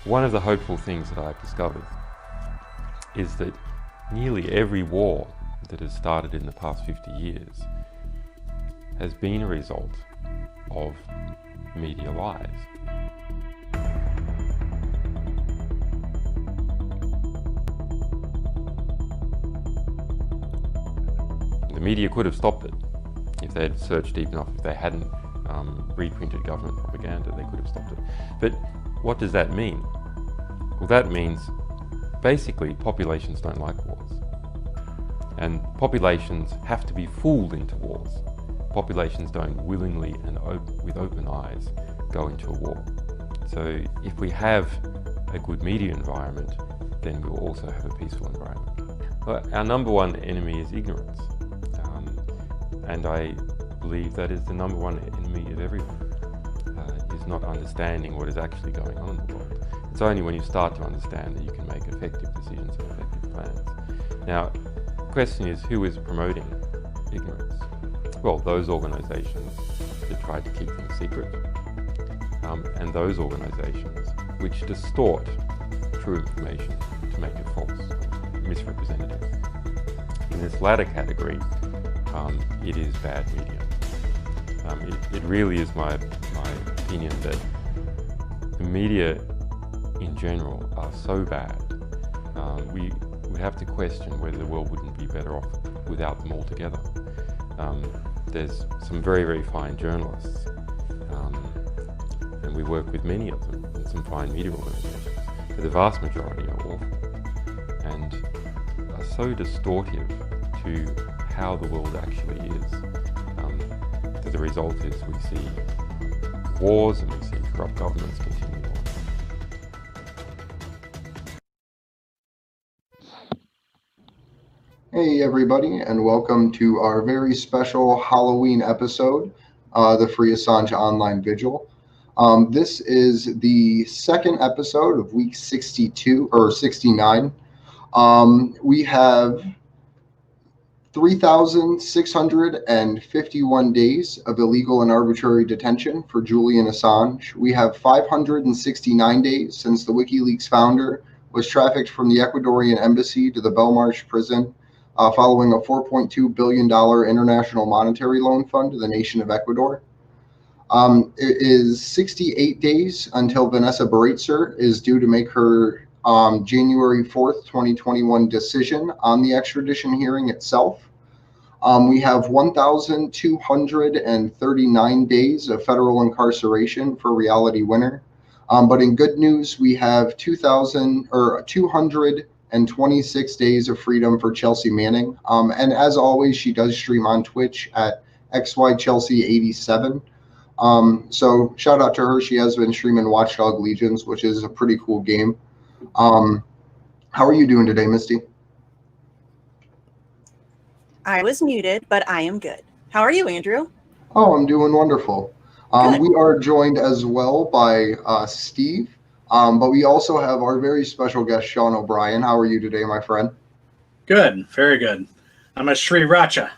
One of the hopeful things that I've discovered is that nearly every war that has started in the past 50 years has been a result of media lies. The media could have stopped it if they had searched deep enough. If they hadn't reprinted government propaganda, they could have stopped it. But what does that mean? Well, that means basically populations don't like wars. And populations have to be fooled into wars. Populations don't willingly and with open eyes go into a war. So if we have a good media environment, then we'll also have a peaceful environment. Our number one enemy is ignorance. And I believe that is the number one enemy of everyone, is not understanding what is actually going on in the world. It's only when you start to understand that you can make effective decisions and effective plans. Now, the question is, who is promoting ignorance? Well, those organizations that try to keep things secret, and those organizations which distort true information to make it false, misrepresentative. In this latter category, it is bad media. It really is my opinion that the media in general are so bad, we would have to question whether the world wouldn't be better off without them altogether. There's some very, very fine journalists, and we work with many of them, and some fine media organizations, but the vast majority are awful and are so distortive to how the world actually is. The result is we see wars and we see corrupt governments continue on. Hey everybody, and welcome to our very special Halloween episode, the Free Assange Online Vigil. This is the second episode of week 62 or 69. We have 3,651 days of illegal and arbitrary detention for Julian Assange. We have 569 days since the WikiLeaks founder was trafficked from the Ecuadorian embassy to the Belmarsh prison, following a $4.2 billion international monetary loan fund to the nation of Ecuador. It is 68 days until Vanessa Baritzer is due to make her January 4th, 2021 decision on the extradition hearing itself. We have 1,239 days of federal incarceration for Reality Winner. But in good news, we have 226 days of freedom for Chelsea Manning. And as always, she does stream on Twitch at XYChelsea87. So shout out to her. She has been streaming Watchdog Legions, which is a pretty cool game. How are you doing today, Misty? I was muted, but I am good. How are you, Andrew? Oh, I'm doing wonderful. We are joined as well by Steve, but we also have our very special guest, Sean O'Brien. How are you today, my friend? Good, very good. I'm a Sriracha.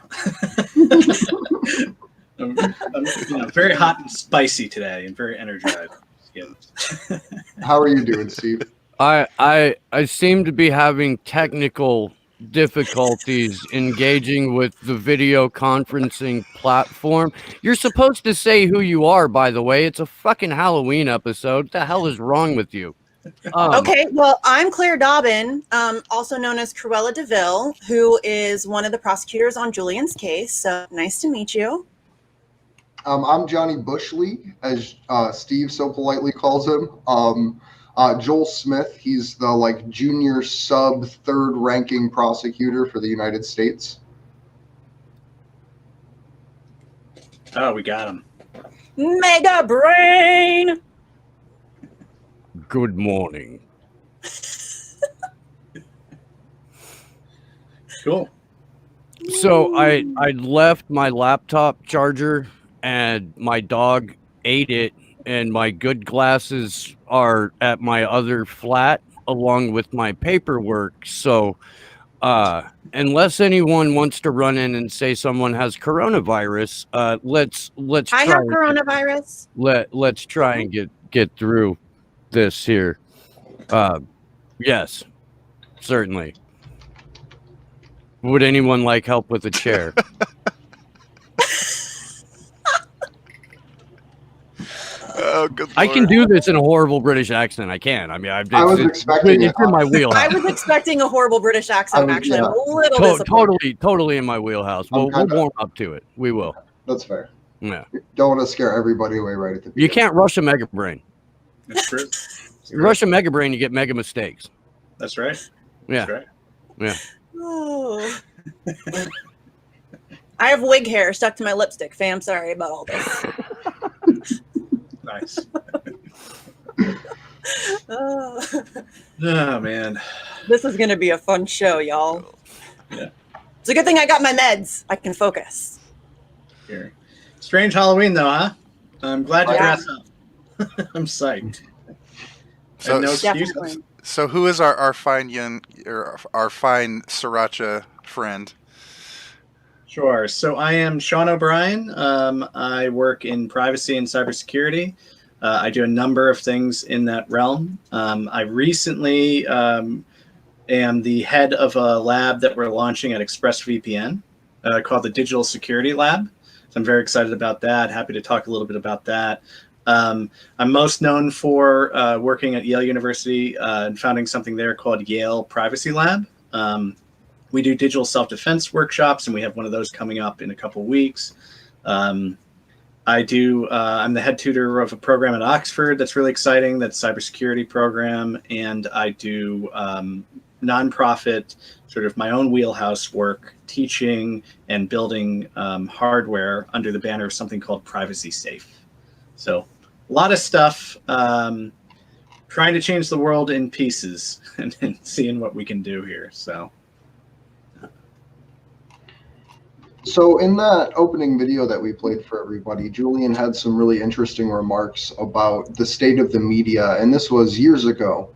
I'm very hot and spicy today and very energized. Yeah. How are you doing, Steve? I seem to be having technical difficulties engaging with the video conferencing platform. You're supposed to say who you are, by the way. It's a fucking Halloween episode. What the hell is wrong with you? Okay, well, I'm Claire Dobbin, also known as Cruella DeVille, who is one of the prosecutors on Julian's case. So nice to meet you. I'm Johnny Bushley, as Steve so politely calls him. Joel Smith, he's the junior sub third ranking prosecutor for the United States. Oh, we got him. Mega Brain! Good morning. Cool. So I left my laptop charger and my dog ate it, and my good glasses are at my other flat along with my paperwork. So unless anyone wants to run in and say someone has coronavirus, let's I try have coronavirus. let's try and get through this here. Yes, certainly. Would anyone like help with a chair? Oh, good I can Lord. do this in a horrible British accent. I can. I mean, I was expecting it's it. in my I wheelhouse. was expecting a horrible British accent. Actually, I'm a little disappointed. Totally in my wheelhouse. We'll warm up to it. We will. That's fair. Yeah. Don't want to scare everybody away right at the beginning. You can't rush a mega brain. That's true. You rush a mega brain, you get mega mistakes. That's right. Yeah. That's right. Yeah. Oh. I have wig hair stuck to my lipstick, fam. Sorry about all this. Nice. Oh. Oh man. This is gonna be a fun show, y'all. Yeah. It's a good thing I got my meds. I can focus. Here. Strange Halloween though, huh? I'm glad to Yeah. dress up. I'm psyched. So, And no Definitely. excuses. so who is our fine sriracha friend? Sure. So I am Sean O'Brien. I work in privacy and cybersecurity. I do a number of things in that realm. I recently am the head of a lab that we're launching at ExpressVPN called the Digital Security Lab. So I'm very excited about that. Happy to talk a little bit about that. I'm most known for working at Yale University and founding something there called Yale Privacy Lab. We do digital self-defense workshops, and we have one of those coming up in a couple weeks. I'm the head tutor of a program at Oxford that's really exciting. That's a cybersecurity program. And I do nonprofit, sort of my own wheelhouse work, teaching and building hardware under the banner of something called Privacy Safe. So a lot of stuff, trying to change the world in pieces and seeing what we can do here. So in that opening video that we played for everybody, Julian had some really interesting remarks about the state of the media, and this was years ago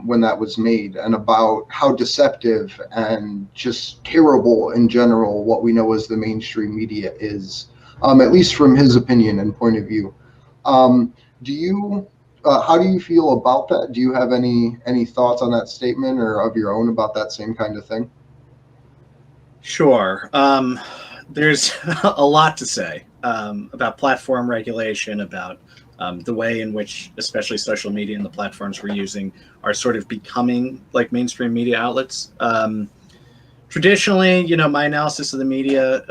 when that was made, and about how deceptive and just terrible in general what we know as the mainstream media is, at least from his opinion and point of view. How do you feel about that? Do you have any thoughts on that statement or of your own about that same kind of thing? Sure. There's a lot to say about platform regulation, about the way in which, especially social media and the platforms we're using, are sort of becoming like mainstream media outlets. Traditionally, my analysis of the media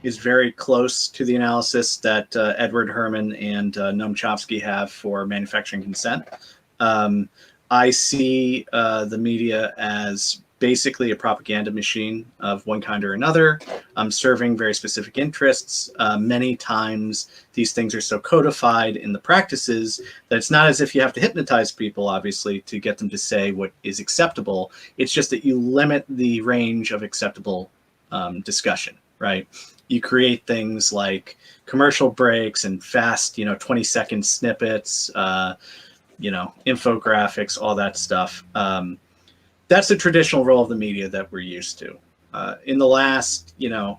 is very close to the analysis that Edward Herman and Noam Chomsky have for manufacturing consent. I see the media as basically a propaganda machine of one kind or another, serving very specific interests. Many times these things are so codified in the practices that it's not as if you have to hypnotize people, obviously, to get them to say what is acceptable. It's just that you limit the range of acceptable discussion, right? You create things like commercial breaks and fast, 20-second snippets, infographics, all that stuff. That's the traditional role of the media that we're used to. In the last, I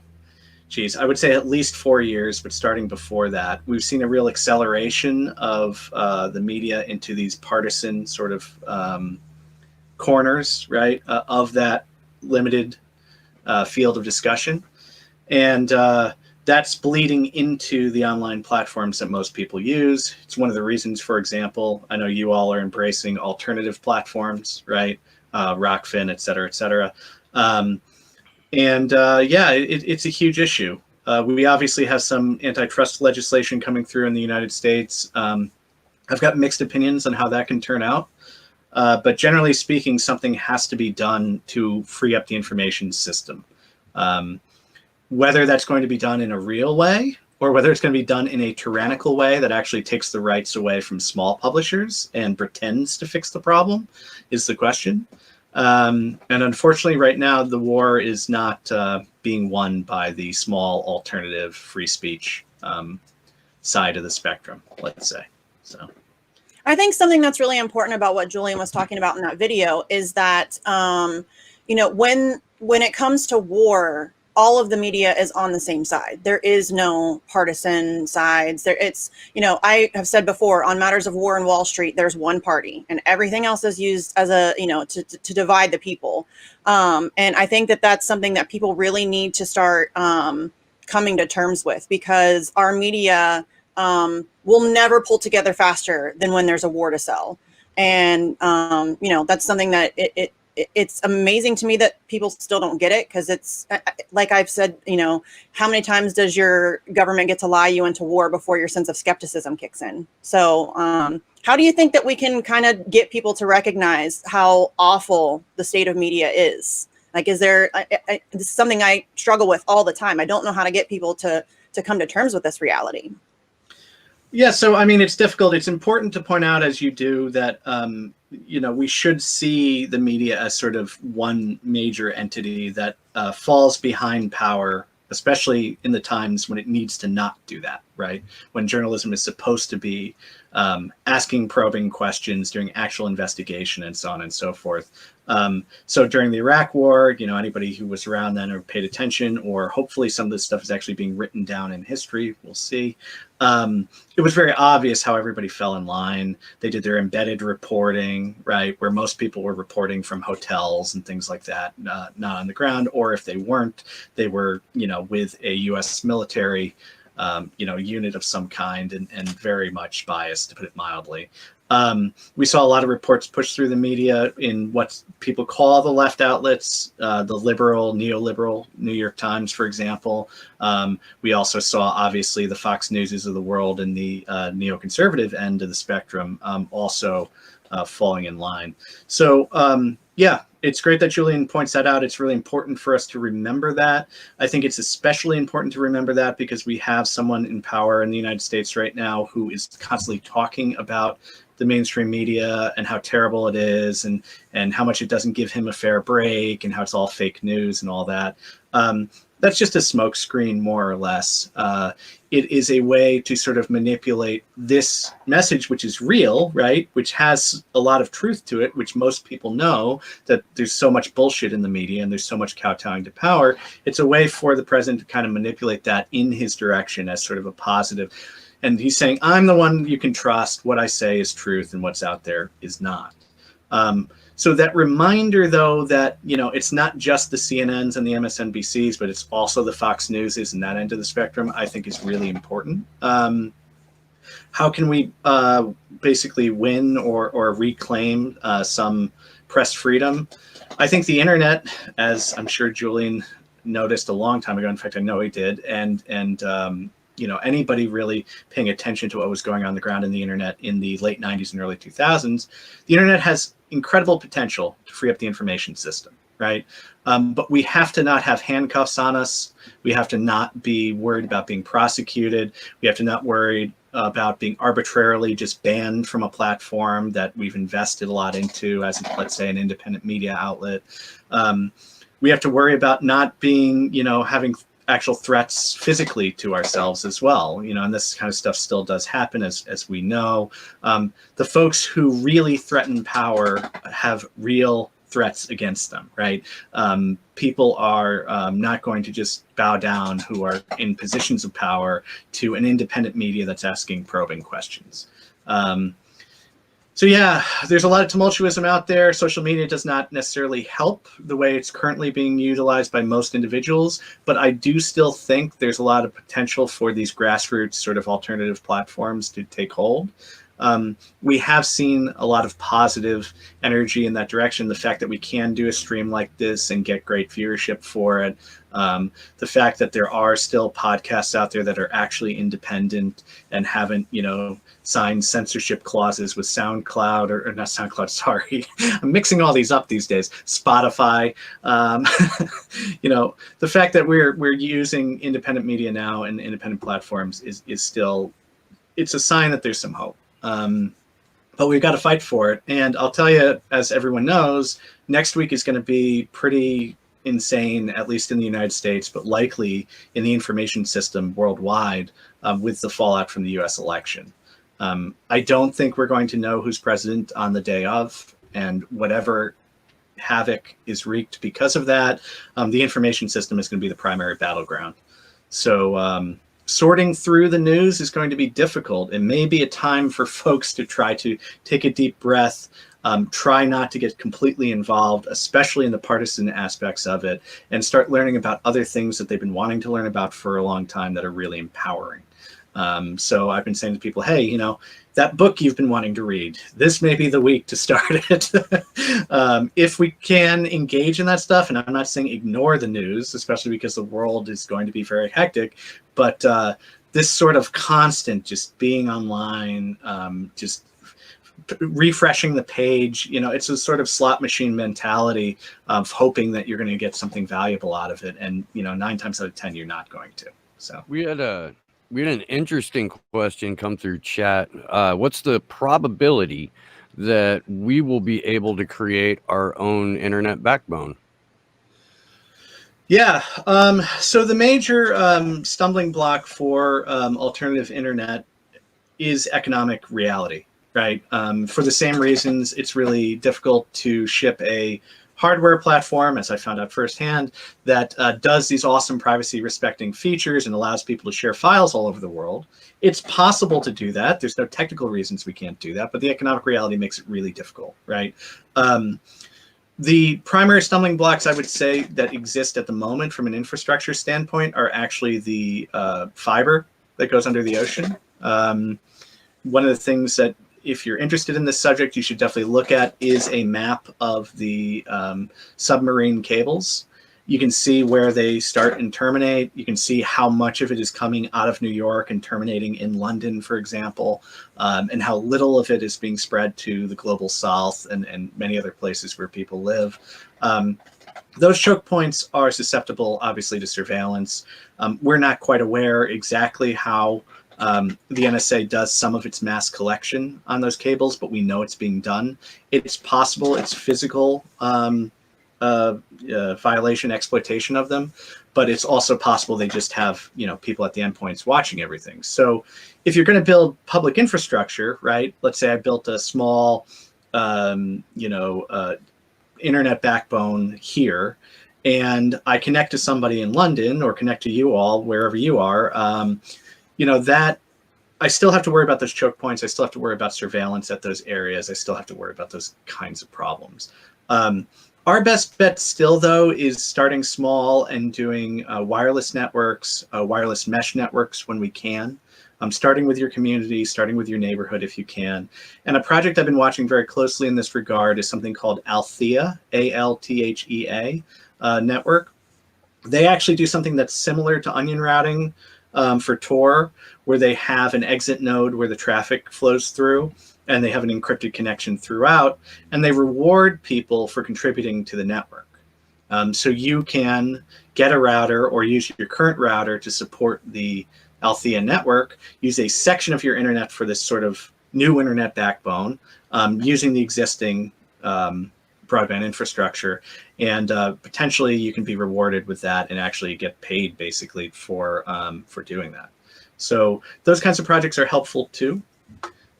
would say at least 4 years, but starting before that, we've seen a real acceleration of the media into these partisan sort of corners, right, of that limited field of discussion. And that's bleeding into the online platforms that most people use. It's one of the reasons, for example, I know you all are embracing alternative platforms, right? Rockfin, et cetera, et cetera. It's a huge issue. We obviously have some antitrust legislation coming through in the United States. I've got mixed opinions on how that can turn out. But generally speaking, something has to be done to free up the information system. Whether that's going to be done in a real way or whether it's going to be done in a tyrannical way that actually takes the rights away from small publishers and pretends to fix the problem is the question. And unfortunately, right now, the war is not being won by the small alternative free speech side of the spectrum, let's say. So, I think something that's really important about what Julian was talking about in that video is that, when it comes to war, all of the media is on the same side. There is no partisan sides. It's, I have said before, on matters of war in Wall Street, there's one party, and everything else is used as to divide the people. And I think that that's something that people really need to start coming to terms with, because our media will never pull together faster than when there's a war to sell. And that's something that it's amazing to me that people still don't get it, because it's like I've said, how many times does your government get to lie you into war before your sense of skepticism kicks in? So how do you think that we can kind of get people to recognize how awful the state of media is? Like, is there, this is something I struggle with all the time. I don't know how to get people to come to terms with this reality. Yeah, so I mean, it's difficult. It's important to point out, as you do, that we should see the media as sort of one major entity that falls behind power, especially in the times when it needs to not do that, right? When journalism is supposed to be asking probing questions, doing actual investigation, and so on and so forth. So during the Iraq War, anybody who was around then or paid attention, or hopefully some of this stuff is actually being written down in history, we'll see. It was very obvious how everybody fell in line. They did their embedded reporting, right, where most people were reporting from hotels and things like that, not on the ground, or if they weren't, they were, with a U.S. military, unit of some kind, and very much biased, to put it mildly. We saw a lot of reports pushed through the media in what people call the left outlets, the liberal, neoliberal New York Times, for example. We also saw, obviously, the Fox Newses of the world and the neoconservative end of the spectrum also falling in line. So, yeah, it's great that Julian points that out. It's really important for us to remember that. I think it's especially important to remember that because we have someone in power in the United States right now who is constantly talking about the mainstream media and how terrible it is, and how much it doesn't give him a fair break, and how it's all fake news and all that. That's just a smokescreen, more or less. It is a way to sort of manipulate this message, which is real, right? Which has a lot of truth to it, which most people know, that there's so much bullshit in the media and there's so much kowtowing to power. It's a way for the president to kind of manipulate that in his direction as sort of a positive. And he's saying, I'm the one you can trust. What I say is truth, and what's out there is not. So that reminder, though, that, it's not just the CNNs and the MSNBCs, but it's also the Fox Newses and that end of the spectrum, I think is really important. How can we basically win or reclaim some press freedom? I think the internet, as I'm sure Julian noticed a long time ago, in fact, I know he did, and anybody really paying attention to what was going on the ground in the internet in the late 90s and early 2000s, the internet has incredible potential to free up the information system, right? But we have to not have handcuffs on us. We have to not be worried about being prosecuted. We have to not worry about being arbitrarily just banned from a platform that we've invested a lot into, as, let's say, an independent media outlet. We have to worry about not being, having actual threats physically to ourselves as well, and this kind of stuff still does happen, as we know. The folks who really threaten power have real threats against them, right? People are not going to just bow down, who are in positions of power, to an independent media that's asking probing questions. So yeah, there's a lot of tumultuousness out there. Social media does not necessarily help the way it's currently being utilized by most individuals, but I do still think there's a lot of potential for these grassroots sort of alternative platforms to take hold. We have seen a lot of positive energy in that direction. The fact that we can do a stream like this and get great viewership for it. The fact that there are still podcasts out there that are actually independent and haven't, signed censorship clauses with SoundCloud or not SoundCloud, sorry. I'm mixing all these up these days. Spotify. The fact that we're using independent media now and independent platforms is still, it's a sign that there's some hope. But we've got to fight for it. And I'll tell you, as everyone knows, next week is going to be pretty insane, at least in the United States, but likely in the information system worldwide, with the fallout from the US election. I don't think we're going to know who's president on the day of, and whatever havoc is wreaked because of that, the information system is going to be the primary battleground. So sorting through the news is going to be difficult. It may be a time for folks to try to take a deep breath, try not to get completely involved, especially in the partisan aspects of it, and start learning about other things that they've been wanting to learn about for a long time that are really empowering. So I've been saying to people, hey, you know, that book you've been wanting to read, this may be the week to start it. If we can engage in that stuff, and I'm not saying ignore the news, especially because the world is going to be very hectic, but this sort of constant just being online, just refreshing the page, you know, it's a sort of slot machine mentality of hoping that you're going to get something valuable out of it. And, you know, 9 times out of 10, you're not going to. So we had an interesting question come through chat. What's the probability that we will be able to create our own internet backbone? Yeah. So the major stumbling block for alternative internet is economic reality, right? For the same reasons, it's really difficult to ship a hardware platform, as I found out firsthand, that does these awesome privacy respecting features and allows people to share files all over the world. It's possible to do that. There's no technical reasons we can't do that, but the economic reality makes it really difficult, right? The primary stumbling blocks I would say that exist at the moment from an infrastructure standpoint are actually the fiber that goes under the ocean. One of the things that, if you're interested in this subject, you should definitely look at is a map of the submarine cables. You can see where they start and terminate. You can see how much of it is coming out of New York and terminating in London, for example, and how little of it is being spread to the global south and many other places where people live. Those choke points are susceptible, obviously, to surveillance. We're not quite aware exactly how the NSA does some of its mass collection on those cables, but we know it's being done. It's possible it's physical violation, exploitation of them, but it's also possible they just have, you know, people at the endpoints watching everything. So if you're going to build public infrastructure, right? Let's say I built a small, internet backbone here, and I connect to somebody in London or connect to you all wherever you are. You know, that I still have to worry about those choke points. I still have to worry about surveillance at those areas. I still have to worry about those kinds of problems. Our best bet still, though, is starting small and doing wireless networks, wireless mesh networks when we can. Starting with your community, starting with your neighborhood if you can. And a project I've been watching very closely in this regard is something called Althea, A-L-T-H-E-A network. They actually do something that's similar to onion routing for Tor, where they have an exit node where the traffic flows through, and they have an encrypted connection throughout, and they reward people for contributing to the network. So you can get a router or use your current router to support the Althea network, use a section of your internet for this sort of new internet backbone, using the existing broadband infrastructure, and potentially you can be rewarded with that and actually get paid basically for doing that. So those kinds of projects are helpful too.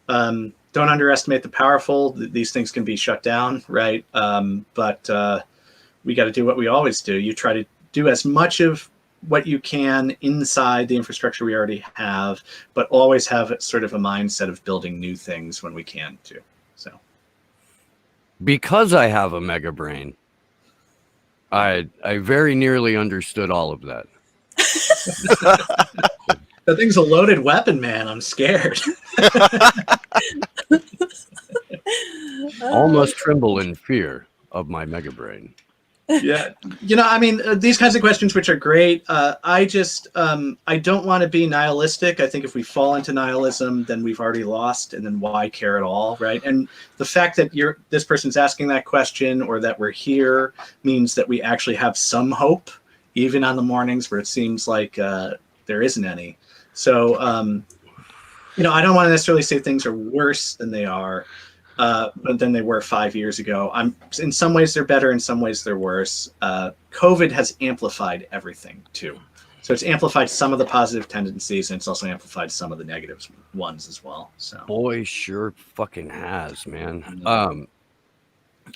Don't underestimate the powerful. These things can be shut down, right? But we got to do what we always do. You try to do as much of what you can inside the infrastructure we already have, but always have sort of a mindset of building new things when we can too. So, because I have a mega brain, I very nearly understood all of that. That thing's a loaded weapon, man. I'm scared. All must tremble in fear of my mega brain. Yeah, you know, I mean, these kinds of questions, which are great. I just, I don't want to be nihilistic. I think if we fall into nihilism, then we've already lost, and then why care at all, right? And the fact that this person's asking that question, or that we're here, means that we actually have some hope, even on the mornings where it seems like there isn't any. So, you know, I don't want to necessarily say things are worse than they are. But than they were 5 years ago. In some ways they're better, in some ways they're worse. COVID has amplified everything too. So it's amplified some of the positive tendencies, and it's also amplified some of the negative ones as well. So boy, sure fucking has, man.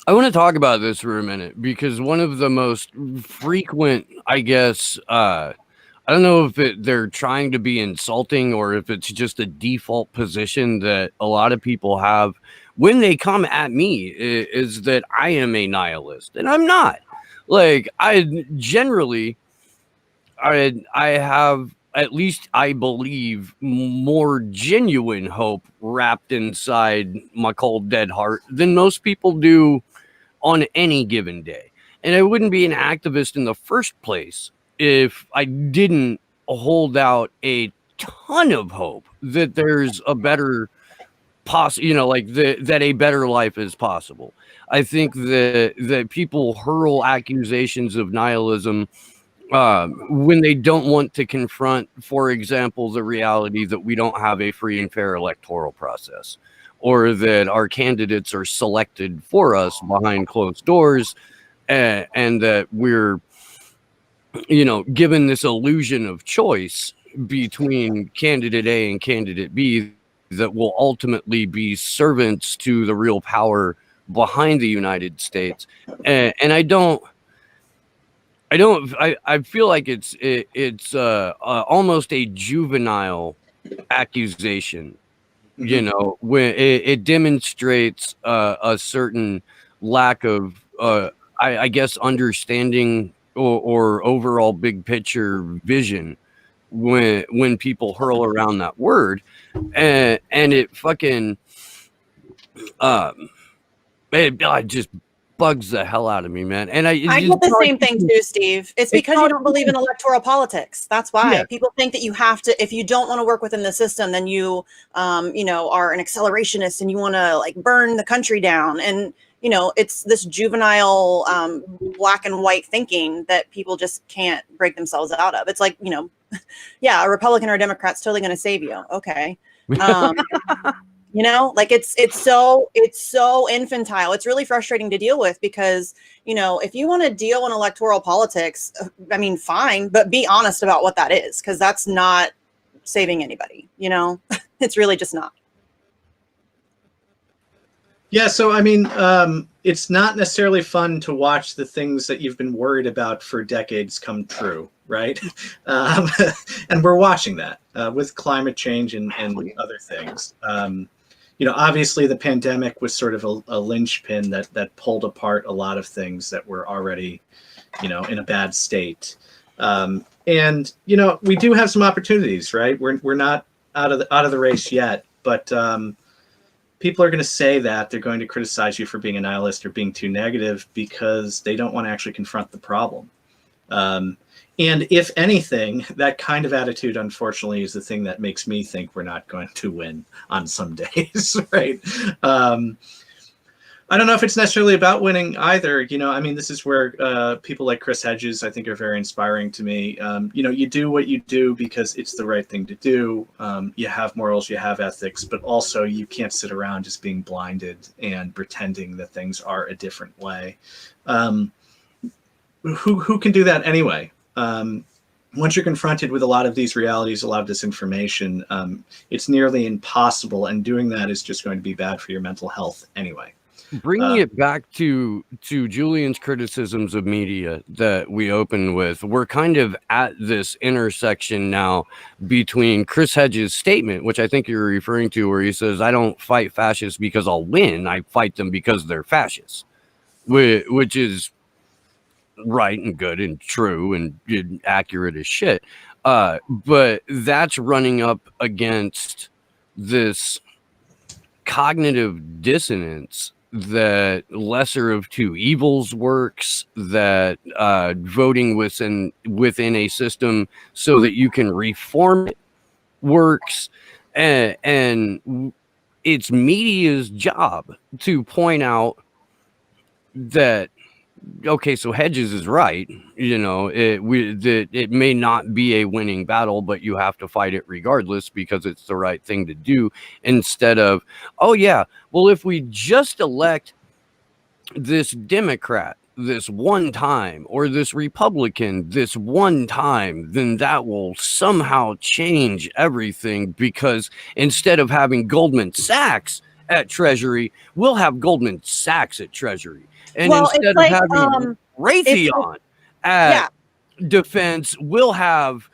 I want to talk about this for a minute because one of the most frequent, I guess, I don't know if they're trying to be insulting or if it's just a default position that a lot of people have when they come at me is that I am a nihilist, and I'm not. Like, I have, at least I believe, more genuine hope wrapped inside my cold dead heart than most people do on any given day. And I wouldn't be an activist in the first place if I didn't hold out a ton of hope that there's a better that a better life is possible. I think that people hurl accusations of nihilism when they don't want to confront, for example, the reality that we don't have a free and fair electoral process, or that our candidates are selected for us behind closed doors, and that we're, given this illusion of choice between candidate A and candidate B that will ultimately be servants to the real power behind the United States. And I feel like it's almost a juvenile accusation, when it demonstrates a certain lack of, I guess, understanding or overall big picture vision when people hurl around that word, and it fucking it just bugs the hell out of me, man. And I get the same thing too, Steve. It's because you don't believe in electoral politics. That's why people think that you have to, if you don't want to work within the system, then you, are an accelerationist and you want to like burn the country down. And, it's this juvenile black and white thinking that people just can't break themselves out of. It's like, yeah, a Republican or a Democrat's totally going to save you. Okay. Like it's so infantile. It's really frustrating to deal with because, if you want to deal in electoral politics, I mean, fine, but be honest about what that is, because that's not saving anybody. It's really just not. Yeah, so I mean, it's not necessarily fun to watch the things that you've been worried about for decades come true, right? And we're watching that with climate change and other things. Obviously the pandemic was sort of a linchpin that pulled apart a lot of things that were already, in a bad state. And we do have some opportunities, right? We're not out of the race yet, but people are going to say that they're going to criticize you for being a nihilist or being too negative because they don't want to actually confront the problem. And if anything, that kind of attitude, unfortunately, is the thing that makes me think we're not going to win on some days, right? I don't know if it's necessarily about winning either. This is where people like Chris Hedges, I think, are very inspiring to me. You do what you do because it's the right thing to do. You have morals, you have ethics, but also you can't sit around just being blinded and pretending that things are a different way. Who can do that anyway? Once you're confronted with a lot of these realities, a lot of this information, it's nearly impossible. And doing that is just going to be bad for your mental health anyway. Bringing it back to Julian's criticisms of media that we opened with, we're kind of at this intersection now between Chris Hedges' statement, which I think you're referring to, where he says, I don't fight fascists because I'll win. I fight them because they're fascists, which is right and good and true and accurate as shit. But that's running up against this cognitive dissonance that lesser of two evils works, that voting within a system so that you can reform it works, and it's media's job to point out that, okay, so Hedges is right. It may not be a winning battle, but you have to fight it regardless because it's the right thing to do. Instead of, oh yeah, well, if we just elect this Democrat this one time or this Republican this one time, then that will somehow change everything, because instead of having Goldman Sachs at Treasury, we'll have Goldman Sachs at Treasury. And Well, it's instead of like, having Raytheon at yeah. Defense, we'll have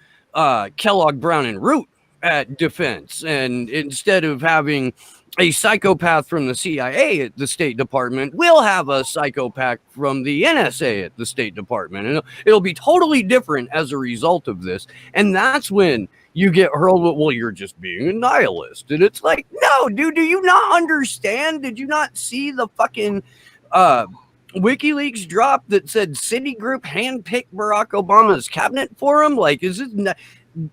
Kellogg Brown and Root at Defense. And instead of having a psychopath from the CIA at the State Department, we'll have a psychopath from the NSA at the State Department. And it'll be totally different as a result of this. And that's when you get hurled with, well, you're just being a nihilist. And it's like, no, dude, do you not understand? Did you not see the fucking WikiLeaks drop that said Citigroup handpicked Barack Obama's cabinet for him? Like, is it?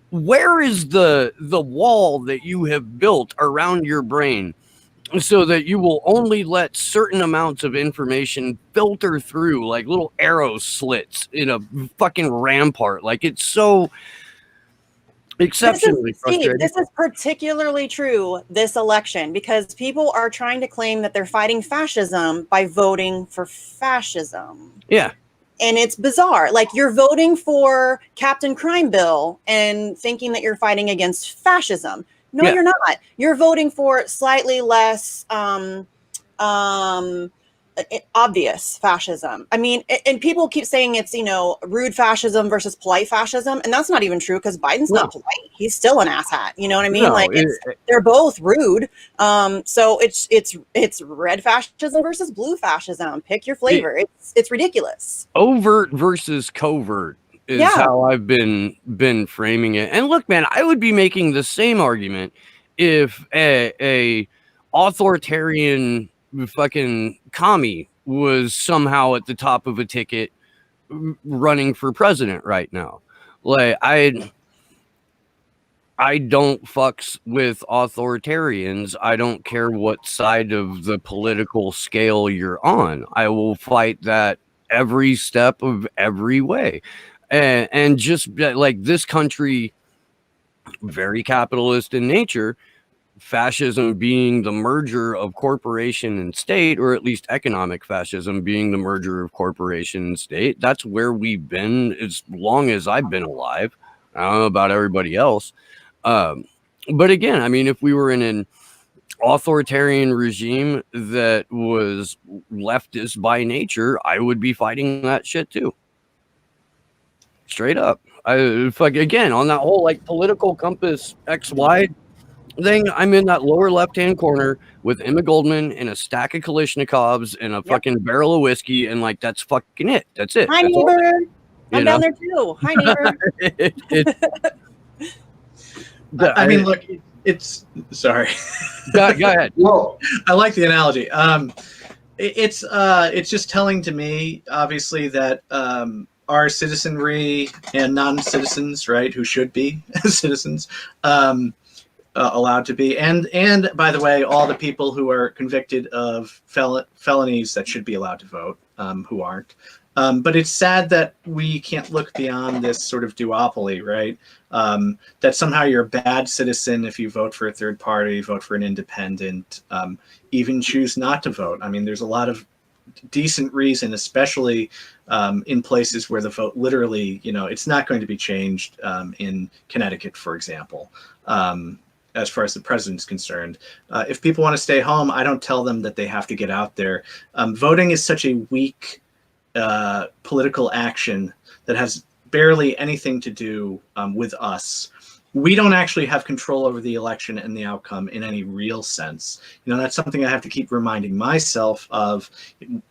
Where is the wall that you have built around your brain so that you will only let certain amounts of information filter through like little arrow slits in a fucking rampart? Like, it's so exceptionally frustrating. This is particularly true this election because people are trying to claim that they're fighting fascism by voting for fascism. Yeah. And it's bizarre. Like, you're voting for Captain Crime Bill and thinking that you're fighting against fascism. No, Yeah. you're not. You're voting for slightly less obvious fascism. I mean, and people keep saying it's, rude fascism versus polite fascism. And that's not even true because Biden's not polite. He's still an asshat. You know what I mean? No, they're both rude. So it's red fascism versus blue fascism. Pick your flavor. It's ridiculous. Overt versus covert is how I've been framing it. And look, man, I would be making the same argument if a authoritarian fucking commie was somehow at the top of a ticket running for president right now. Like, I don't fucks with authoritarians. I don't care what side of the political scale you're on. I will fight that every step of every way. And just like this country, very capitalist in nature, fascism being the merger of corporation and state, or at least economic fascism being the merger of corporation and state. That's where we've been as long as I've been alive. I don't know about everybody else. But again, I mean, if we were in an authoritarian regime that was leftist by nature, I would be fighting that shit too. Straight up. Again, on that whole like political compass XY thing, I'm in that lower left-hand corner with Emma Goldman and a stack of Kalashnikovs and a fucking barrel of whiskey, and like that's fucking it. That's it. Hi, That's neighbor. all. I'm down there too. Hi, neighbor. I mean, look, it's sorry. Go ahead. Well, I like the analogy. It's just telling to me, obviously, that our citizenry and non-citizens, right, who should be citizens, allowed to be, and by the way, all the people who are convicted of felonies that should be allowed to vote, who aren't. But it's sad that we can't look beyond this sort of duopoly, right? That somehow you're a bad citizen if you vote for a third party, vote for an independent, even choose not to vote. I mean, there's a lot of decent reason, especially in places where the vote literally, it's not going to be changed, in Connecticut, for example. As far as the president's concerned, if people want to stay home, I don't tell them that they have to get out there. Voting is such a weak political action that has barely anything to do with us. We don't actually have control over the election and the outcome in any real sense. That's something I have to keep reminding myself of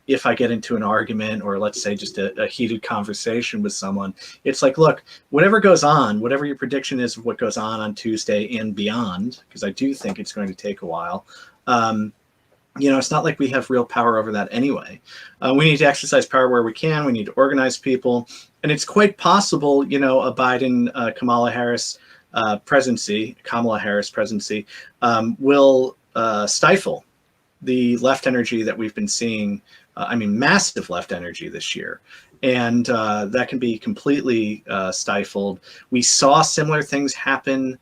if I get into an argument or let's say just a heated conversation with someone. It's like, look, whatever goes on, whatever your prediction is of what goes on Tuesday and beyond, because I do think it's going to take a while, it's not like we have real power over that anyway. We need to exercise power where we can. We need to organize people. And it's quite possible, a Biden, Kamala Harris presidency will stifle the left energy that we've been seeing. Massive left energy this year. And that can be completely stifled. We saw similar things happen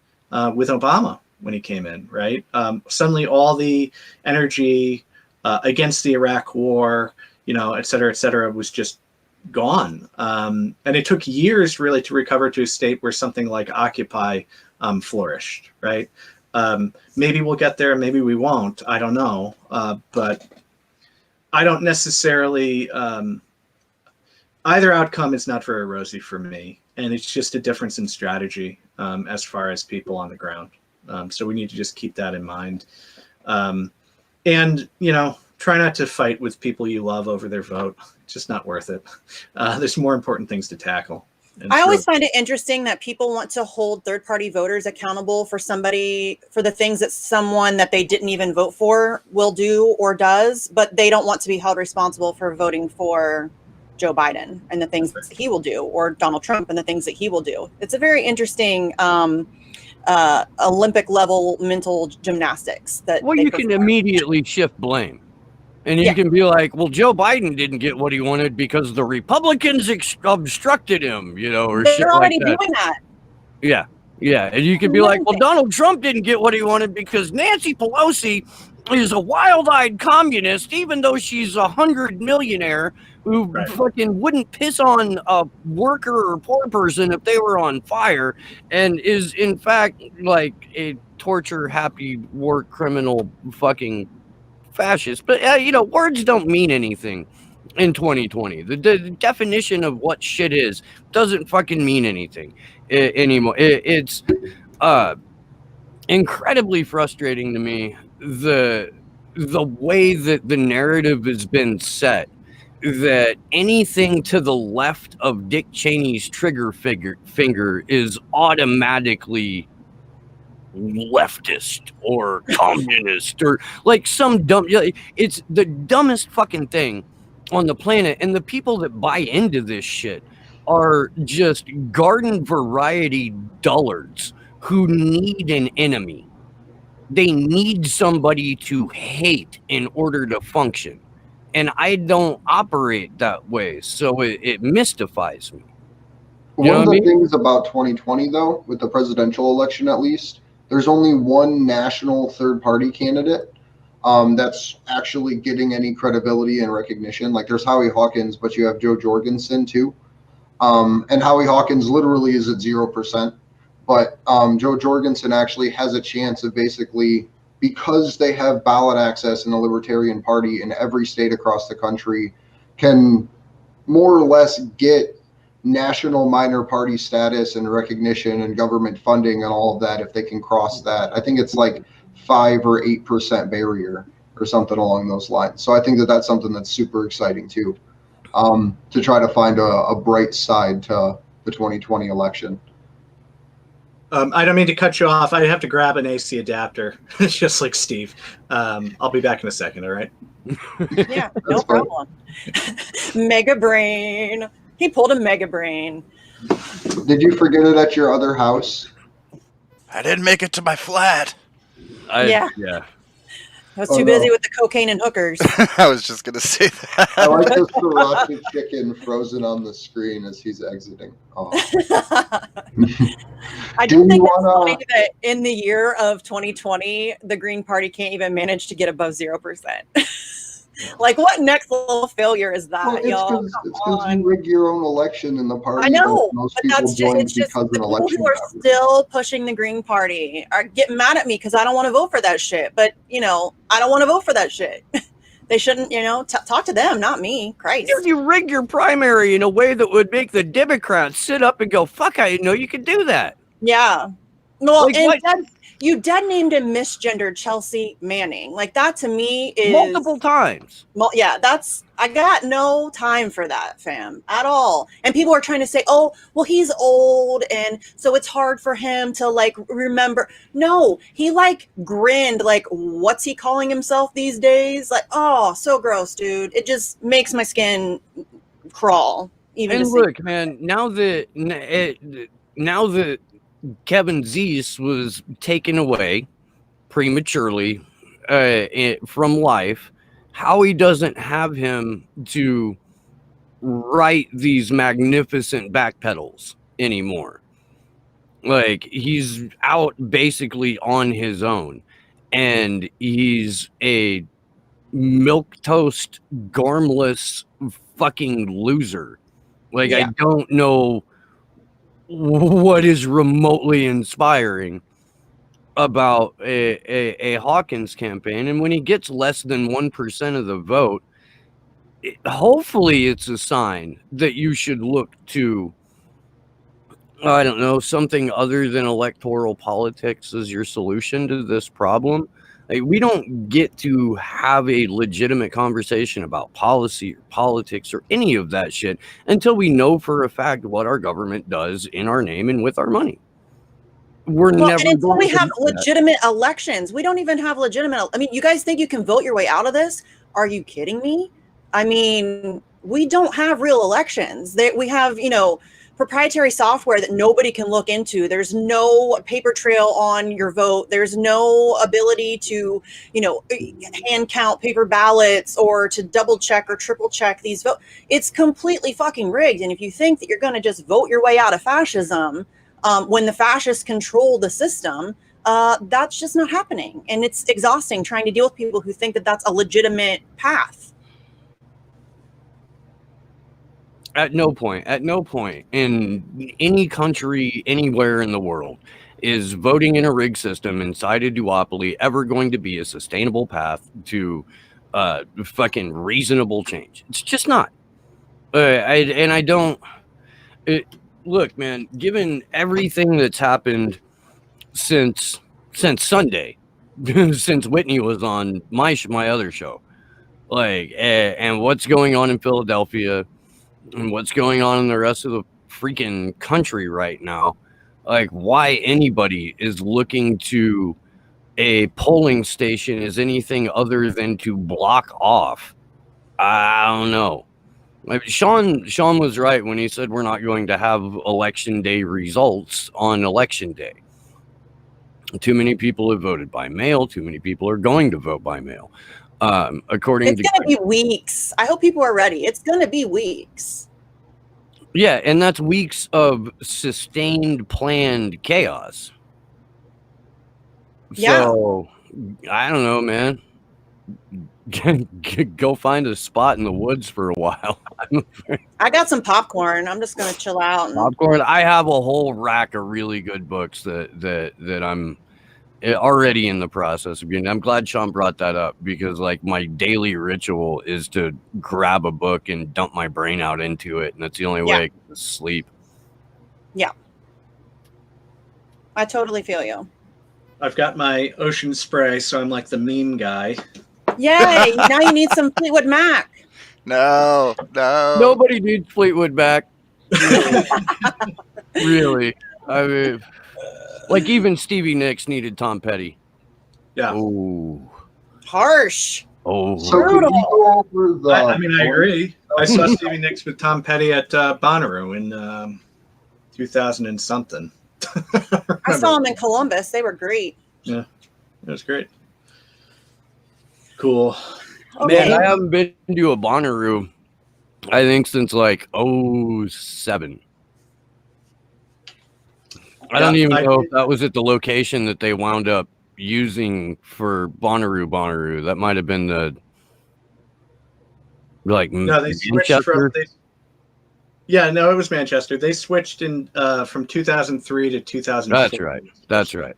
with Obama when he came in, right? Suddenly all the energy against the Iraq war, et cetera, was just gone. And it took years really to recover to a state where something like Occupy flourished, right? Maybe we'll get there, maybe we won't. I don't know. But I don't necessarily, either outcome is not very rosy for me. And it's just a difference in strategy as far as people on the ground. So we need to just keep that in mind. And, try not to fight with people you love over their vote. It's just not worth it. There's more important things to tackle. I always find it interesting that people want to hold third-party voters accountable for the things that someone that they didn't even vote for will do or does, but they don't want to be held responsible for voting for Joe Biden and the things that he will do, or Donald Trump and the things that he will do. It's a very interesting Olympic level mental gymnastics that. Well, you can immediately shift blame. And you can be like, well, Joe Biden didn't get what he wanted because the Republicans obstructed him, or they're shit already like that. doing that. Yeah. Yeah. And you can be like, well, Donald Trump didn't get what he wanted because Nancy Pelosi is a wild-eyed communist, even though she's a 100 millionaire who fucking wouldn't piss on a worker or poor person if they were on fire, and is in fact like a torture-happy war criminal fucking fascist. But words don't mean anything in 2020. The definition of what shit is doesn't fucking mean anything anymore. It's incredibly frustrating to me the way that the narrative has been set, that anything to the left of Dick Cheney's trigger finger is automatically leftist or communist or like some dumb. It's the dumbest fucking thing on the planet, and the people that buy into this shit are just garden variety dullards who need an enemy. They need somebody to hate in order to function, and I don't operate that way, so it mystifies me. One of the things about 2020, though, with the presidential election at least, there's only one national third-party candidate that's actually getting any credibility and recognition. Like, there's Howie Hawkins, but you have Joe Jorgensen, too. And Howie Hawkins literally is at 0%. But Joe Jorgensen actually has a chance of basically, because they have ballot access in the Libertarian Party in every state across the country, can more or less get national minor party status and recognition and government funding and all of that if they can cross that. I think it's like 5 or 8% barrier or something along those lines. So I think that that's something that's super exciting too, to try to find a bright side to the 2020 election. I don't mean to cut you off. I have to grab an AC adapter, just like Steve. I'll be back in a second, all right? Yeah, no problem. Mega brain. He pulled a mega brain. Did you forget it at your other house? I didn't make it to my flat. Yeah. I was too busy with the cocaine and hookers. I was just going to say that. I like the sriracha chicken frozen on the screen as he's exiting. Oh. I do think it's funny that in the year of 2020, the Green Party can't even manage to get above 0%. Like, what next level failure is that, well, y'all? It's because you rig your own election in the party. I know, most but people that's join it's just because the an people election who are happened. still pushing the Green Party are getting mad at me because I don't want to vote for that shit. But, I don't want to vote for that shit. They shouldn't, talk to them, not me. Christ. You rigged your primary in a way that would make the Democrats sit up and go, fuck, I didn't know you could do that. Yeah. Well, Like, and you dead named him misgendered Chelsea Manning. Like, that to me is multiple times. Well, yeah, I got no time for that, fam, at all. And people are trying to say, oh, well, he's old, and so it's hard for him to remember. No, he grinned, what's he calling himself these days? Like, so gross, dude. It just makes my skin crawl. Even and look, man, now that Kevin Zeese was taken away prematurely from life, Howie doesn't have him to write these magnificent backpedals anymore. Like, he's out basically on his own, and he's a milquetoast, garmless fucking loser. Like, yeah. I don't know what is remotely inspiring about a Hawkins campaign, and when he gets less than 1% of the vote, hopefully it's a sign that you should look to, I don't know, something other than electoral politics as your solution to this problem. Like, we don't get to have a legitimate conversation about policy or politics or any of that shit until we know for a fact what our government does in our name and with our money. We're Well, never and until going we to have do that. legitimate elections, we don't even have legitimate. I mean, you guys think you can vote your way out of this? Are you kidding me? I mean, we don't have real elections. We have, proprietary software that nobody can look into. There's no paper trail on your vote. There's no ability to, hand count paper ballots or to double check or triple check these votes. It's completely fucking rigged. And if you think that you're going to just vote your way out of fascism, when the fascists control the system, that's just not happening. And it's exhausting trying to deal with people who think that that's a legitimate path. At no point in any country anywhere in the world is voting in a rigged system inside a duopoly ever going to be a sustainable path to fucking reasonable change. It's just not. Look, man, given everything that's happened since Sunday, since Whitney was on my other show, like, and what's going on in Philadelphia, and what's going on in the rest of the freaking country right now, like, why anybody is looking to a polling station as anything other than to block off, I don't know. Like, Sean was right when he said we're not going to have election day results on election day. Too many people have voted by mail. Too many people are going to vote by mail. It's going to be weeks. I hope people are ready. It's going to be weeks. Yeah, and that's weeks of sustained, planned chaos. Yeah. So, I don't know, man. Go find a spot in the woods for a while. I got some popcorn. I'm just going to chill out. Popcorn. I have a whole rack of really good books that I'm already in the process of getting. I'm glad Sean brought that up, because like my daily ritual is to grab a book and dump my brain out into it, and that's the only way I can sleep. Yeah, I totally feel you. I've got my ocean spray, so I'm like the meme guy. Yay! Now you need some Fleetwood Mac. No. Nobody needs Fleetwood Mac. Really. I mean, like, even Stevie Nicks needed Tom Petty. Yeah. Oh. Harsh. Oh. So could you go over the... I agree. I saw Stevie Nicks with Tom Petty at Bonnaroo in 2000 and something. I saw them in Columbus. They were great. Yeah, it was great. Cool. Okay. Man, I haven't been to a Bonnaroo, I think, since like 2007. I don't even know if that was at the location that they wound up using for Bonnaroo. That might have been the no, they switched from. No, it was Manchester. They switched in from 2003 to 2004. That's right.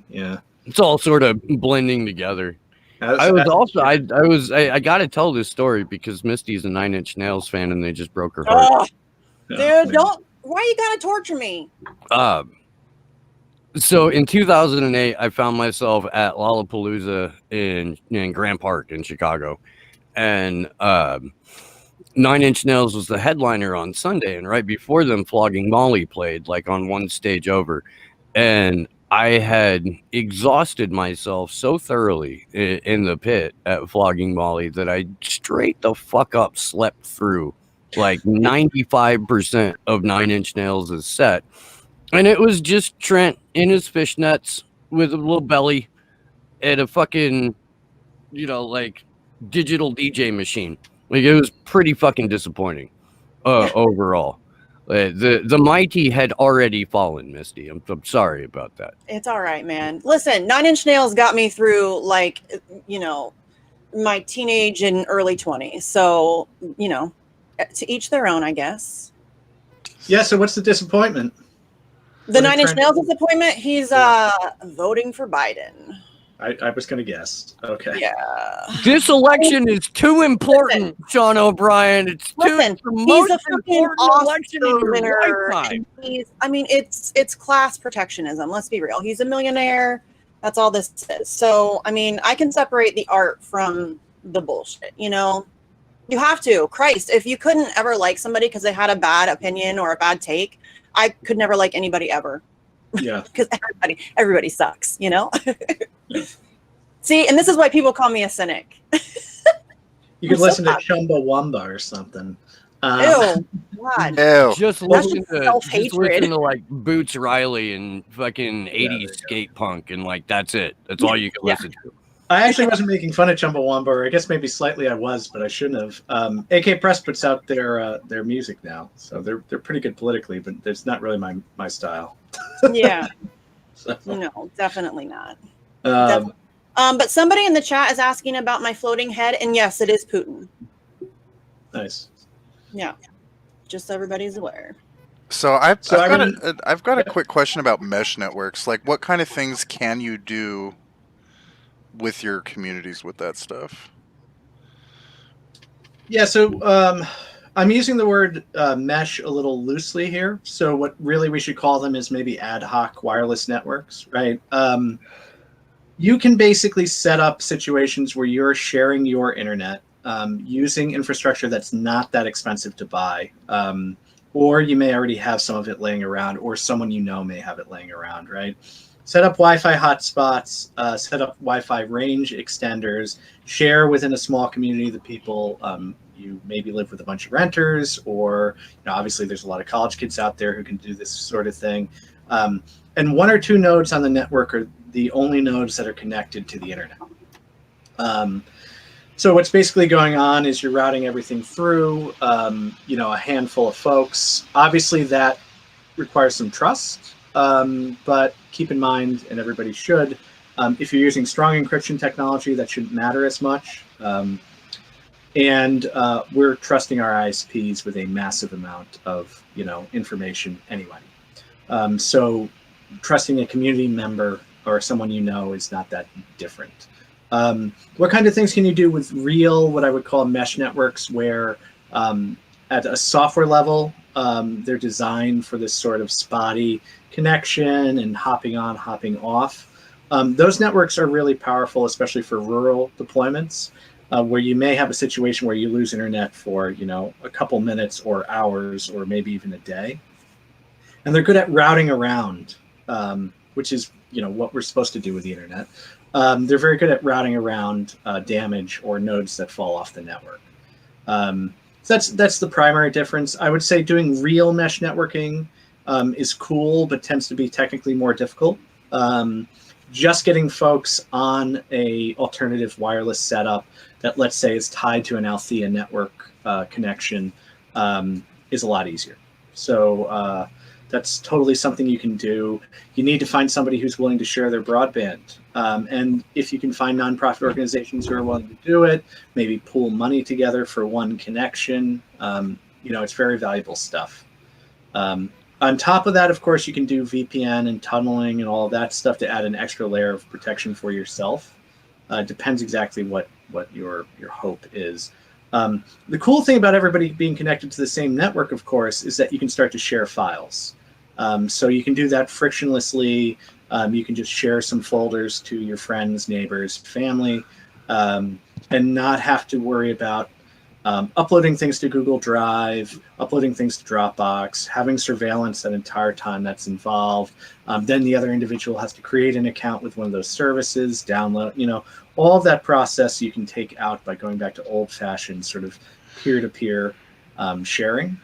Yeah, it's all sort of blending together. I got to tell this story because Misty's a 9 Inch Nails fan and they just broke her heart. Dude, why you gotta torture me? So in 2008, I found myself at Lollapalooza in Grant Park in Chicago, and 9 Inch Nails was the headliner on Sunday, and right before them, Flogging Molly played, like on one stage over, and I had exhausted myself so thoroughly in the pit at Flogging Molly that I straight the fuck up slept through like 95% of 9 Inch Nails' set. And it was just Trent in his fishnets with a little belly and a fucking, like digital DJ machine. Like, it was pretty fucking disappointing overall. The mighty had already fallen, Misty. I'm sorry about that. It's all right, man. Listen, 9 Inch Nails got me through, like, my teenage and early 20s. So, to each their own, I guess. Yeah, so what's the disappointment? The Nine Inch Nails disappointment, he's voting for Biden. I was going to guess. Okay. Yeah. This election is too important, Sean O'Brien. It's Listen, the he's most a freaking important election in your winner. lifetime. It's class protectionism. Let's be real. He's a millionaire. That's all this is. So, I mean, I can separate the art from the bullshit, you know? You have to. Christ, if you couldn't ever like somebody because they had a bad opinion or a bad take, I could never like anybody ever. Yeah. Because everybody sucks, you know? See, and this is why people call me a cynic. You could listen to Chumbawamba or something. Ew, God. Ew. Just That's listen just self-hatred. to like Boots Riley and fucking 80s skate punk, and like that's it. That's all you can listen to. I actually wasn't making fun of Chumbawamba, or I guess maybe slightly I was, but I shouldn't have. AK Press puts out their music now, so they're pretty good politically, but it's not really my style. Yeah. So, No, definitely not. um, But somebody in the chat is asking about my floating head, and yes, it is Putin. nice. Yeah, just so everybody's aware. So I've got a quick question about mesh networks. Like, what kind of things can you do with your communities with that stuff? Yeah, so I'm using the word mesh a little loosely here. So what really we should call them is maybe ad hoc wireless networks, right? You can basically set up situations where you're sharing your internet using infrastructure that's not that expensive to buy. Or you may already have some of it laying around, or someone you know may have it laying around, right? Set up Wi-Fi hotspots, set up Wi-Fi range extenders, share within a small community the people you maybe live with a bunch of renters, or obviously there's a lot of college kids out there who can do this sort of thing. And one or two nodes on the network are the only nodes that are connected to the internet. So what's basically going on is you're routing everything through, a handful of folks. Obviously that requires some trust, but keep in mind, and everybody should, if you're using strong encryption technology, that shouldn't matter as much. And we're trusting our ISPs with a massive amount of, information anyway. So trusting a community member or someone is not that different. What kind of things can you do with real, what I would call mesh networks, where at a software level, they're designed for this sort of spotty connection and hopping on, hopping off. Those networks are really powerful, especially for rural deployments, where you may have a situation where you lose internet for, a couple minutes or hours or maybe even a day. And they're good at routing around, which is, what we're supposed to do with the internet. They're very good at routing around damage or nodes that fall off the network. So that's the primary difference. I would say doing real mesh networking is cool, but tends to be technically more difficult. Just getting folks on a alternative wireless setup that, let's say, is tied to an Althea network connection is a lot easier. So that's totally something you can do. You need to find somebody who's willing to share their broadband. And if you can find nonprofit organizations who are willing to do it, maybe pool money together for one connection, it's very valuable stuff. On top of that, of course, you can do VPN and tunneling and all of that stuff to add an extra layer of protection for yourself. Depends exactly what your hope is. The cool thing about everybody being connected to the same network, of course, is that you can start to share files. So you can do that frictionlessly. You can just share some folders to your friends, neighbors, family, and not have to worry about uploading things to Google Drive, uploading things to Dropbox, having surveillance that entire time that's involved. Then the other individual has to create an account with one of those services, download, all of that process you can take out by going back to old-fashioned sort of peer-to-peer sharing.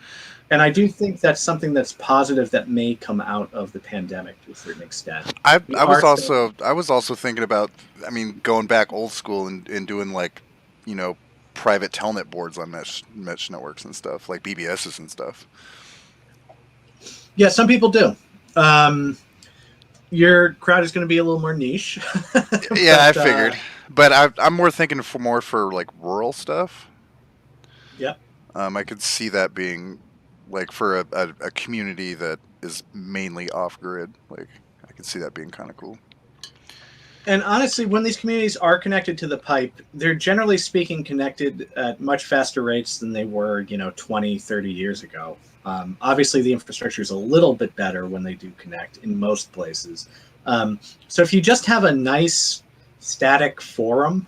And I do think that's something that's positive that may come out of the pandemic to a certain extent. I was also thinking about, going back old school and doing private telnet boards on mesh networks and stuff, like BBSs and stuff. Yeah, some people do. Your crowd is going to be a little more niche. Yeah, I figured. But I'm more thinking for like rural stuff. Yep. I could see that being like for a community that is mainly off grid. Like, I could see that being kind of cool. And honestly, when these communities are connected to the pipe, they're generally speaking connected at much faster rates than they were, 20, 30 years ago. Obviously, the infrastructure is a little bit better when they do connect in most places. So if you just have a nice static forum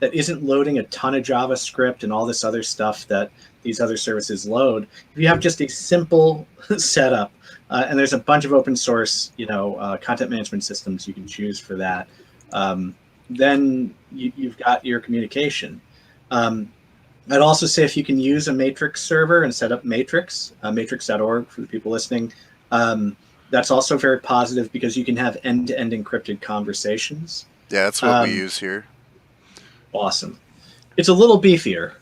that isn't loading a ton of JavaScript and all this other stuff that these other services load, if you have just a simple setup, and there's a bunch of open source, content management systems you can choose for that, then you've got your communication. I'd also say if you can use a Matrix server and set up Matrix, matrix.org for the people listening, that's also very positive because you can have end-to-end encrypted conversations. Yeah, that's what we use here. Awesome. It's a little beefier.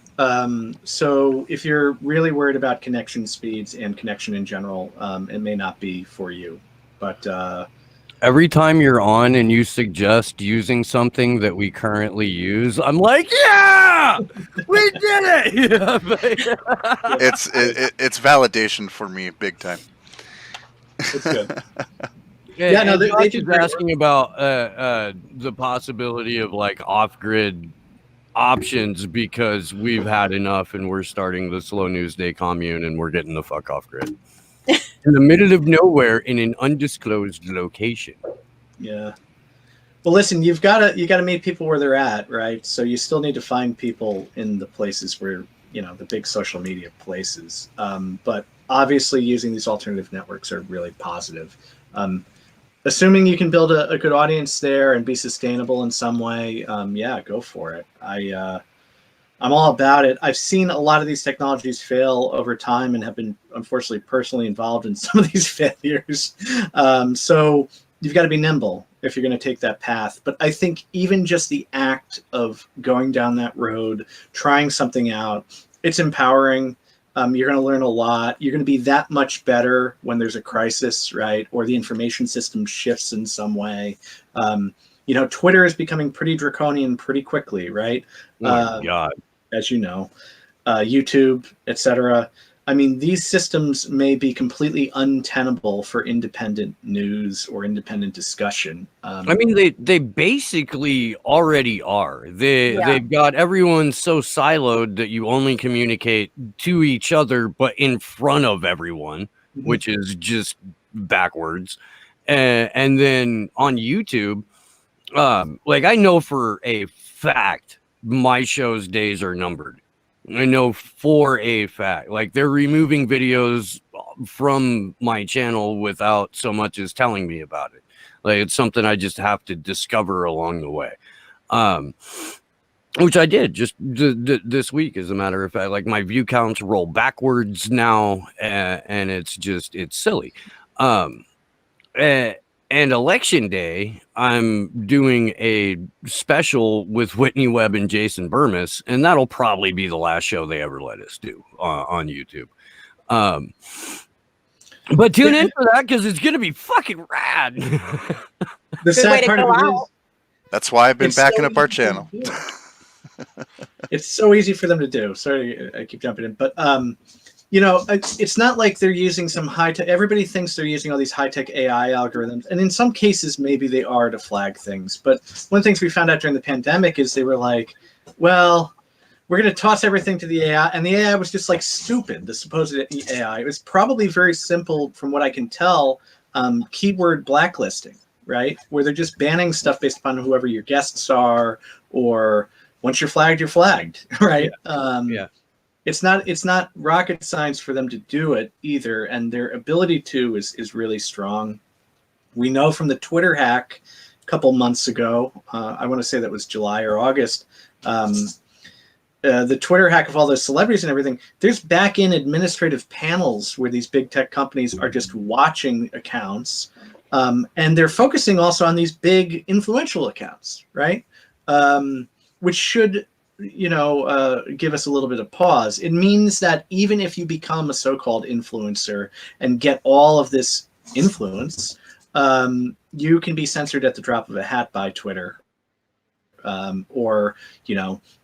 So if you're really worried about connection speeds and connection in general, it may not be for you. But every time you're on and you suggest using something that we currently use, I'm like, yeah, we did it. It's validation for me, big time. it's good. Yeah, no, they Josh is asking about the possibility of like off-grid options because we've had enough and we're starting the Slow News Day commune and we're getting the fuck off grid. In the middle of nowhere in an undisclosed location. Yeah. Well, listen, you got to meet people where they're at, right? So you still need to find people in the places where, the big social media places. But obviously using these alternative networks are really positive. Assuming you can build a good audience there and be sustainable in some way, yeah, go for it. I'm all about it. I've seen a lot of these technologies fail over time and have been, unfortunately, personally involved in some of these failures. So you've got to be nimble if you're going to take that path. But I think even just the act of going down that road, trying something out, it's empowering. You're going to learn a lot. You're going to be that much better when there's a crisis, right? Or the information system shifts in some way. Twitter is becoming pretty draconian pretty quickly, right? Oh my God. As you know, YouTube, etc. I mean, these systems may be completely untenable for independent news or independent discussion. I mean, they basically already are. They've got everyone so siloed that you only communicate to each other, but in front of everyone, which is just backwards. And then on YouTube, like I know for a fact my show's days are numbered. I know for a fact, like they're removing videos from my channel without so much as telling me about it. Like it's something I just have to discover along the way. Which I did just this week, as a matter of fact. Like my view counts roll backwards now, and it's silly. And election day, I'm doing a special with Whitney Webb and Jason Burmis, and that'll probably be the last show they ever let us do on YouTube. But tune in for that because it's going to be fucking rad. The sad part of it is, that's why I've been backing up our channel. It's so easy for them to do. Sorry, I keep jumping in, but it's not like they're using some high-tech. Everybody thinks they're using all these high-tech AI algorithms, and in some cases, maybe they are to flag things. But one of the things we found out during the pandemic is they were like, well, we're going to toss everything to the AI, and the AI was just like stupid, the supposed AI. It was probably very simple, from what I can tell, keyword blacklisting, right? Where they're just banning stuff based upon whoever your guests are, or once you're flagged, right? Yeah. It's not rocket science for them to do it either, and their ability to is really strong. We know from the Twitter hack a couple months ago, I want to say that was July or August, the Twitter hack of all those celebrities and everything, there's back-end administrative panels where these big tech companies are just watching accounts, and they're focusing also on these big influential accounts, right? Which should give us a little bit of pause. It means that even if you become a so-called influencer and get all of this influence, you can be censored at the drop of a hat by Twitter, or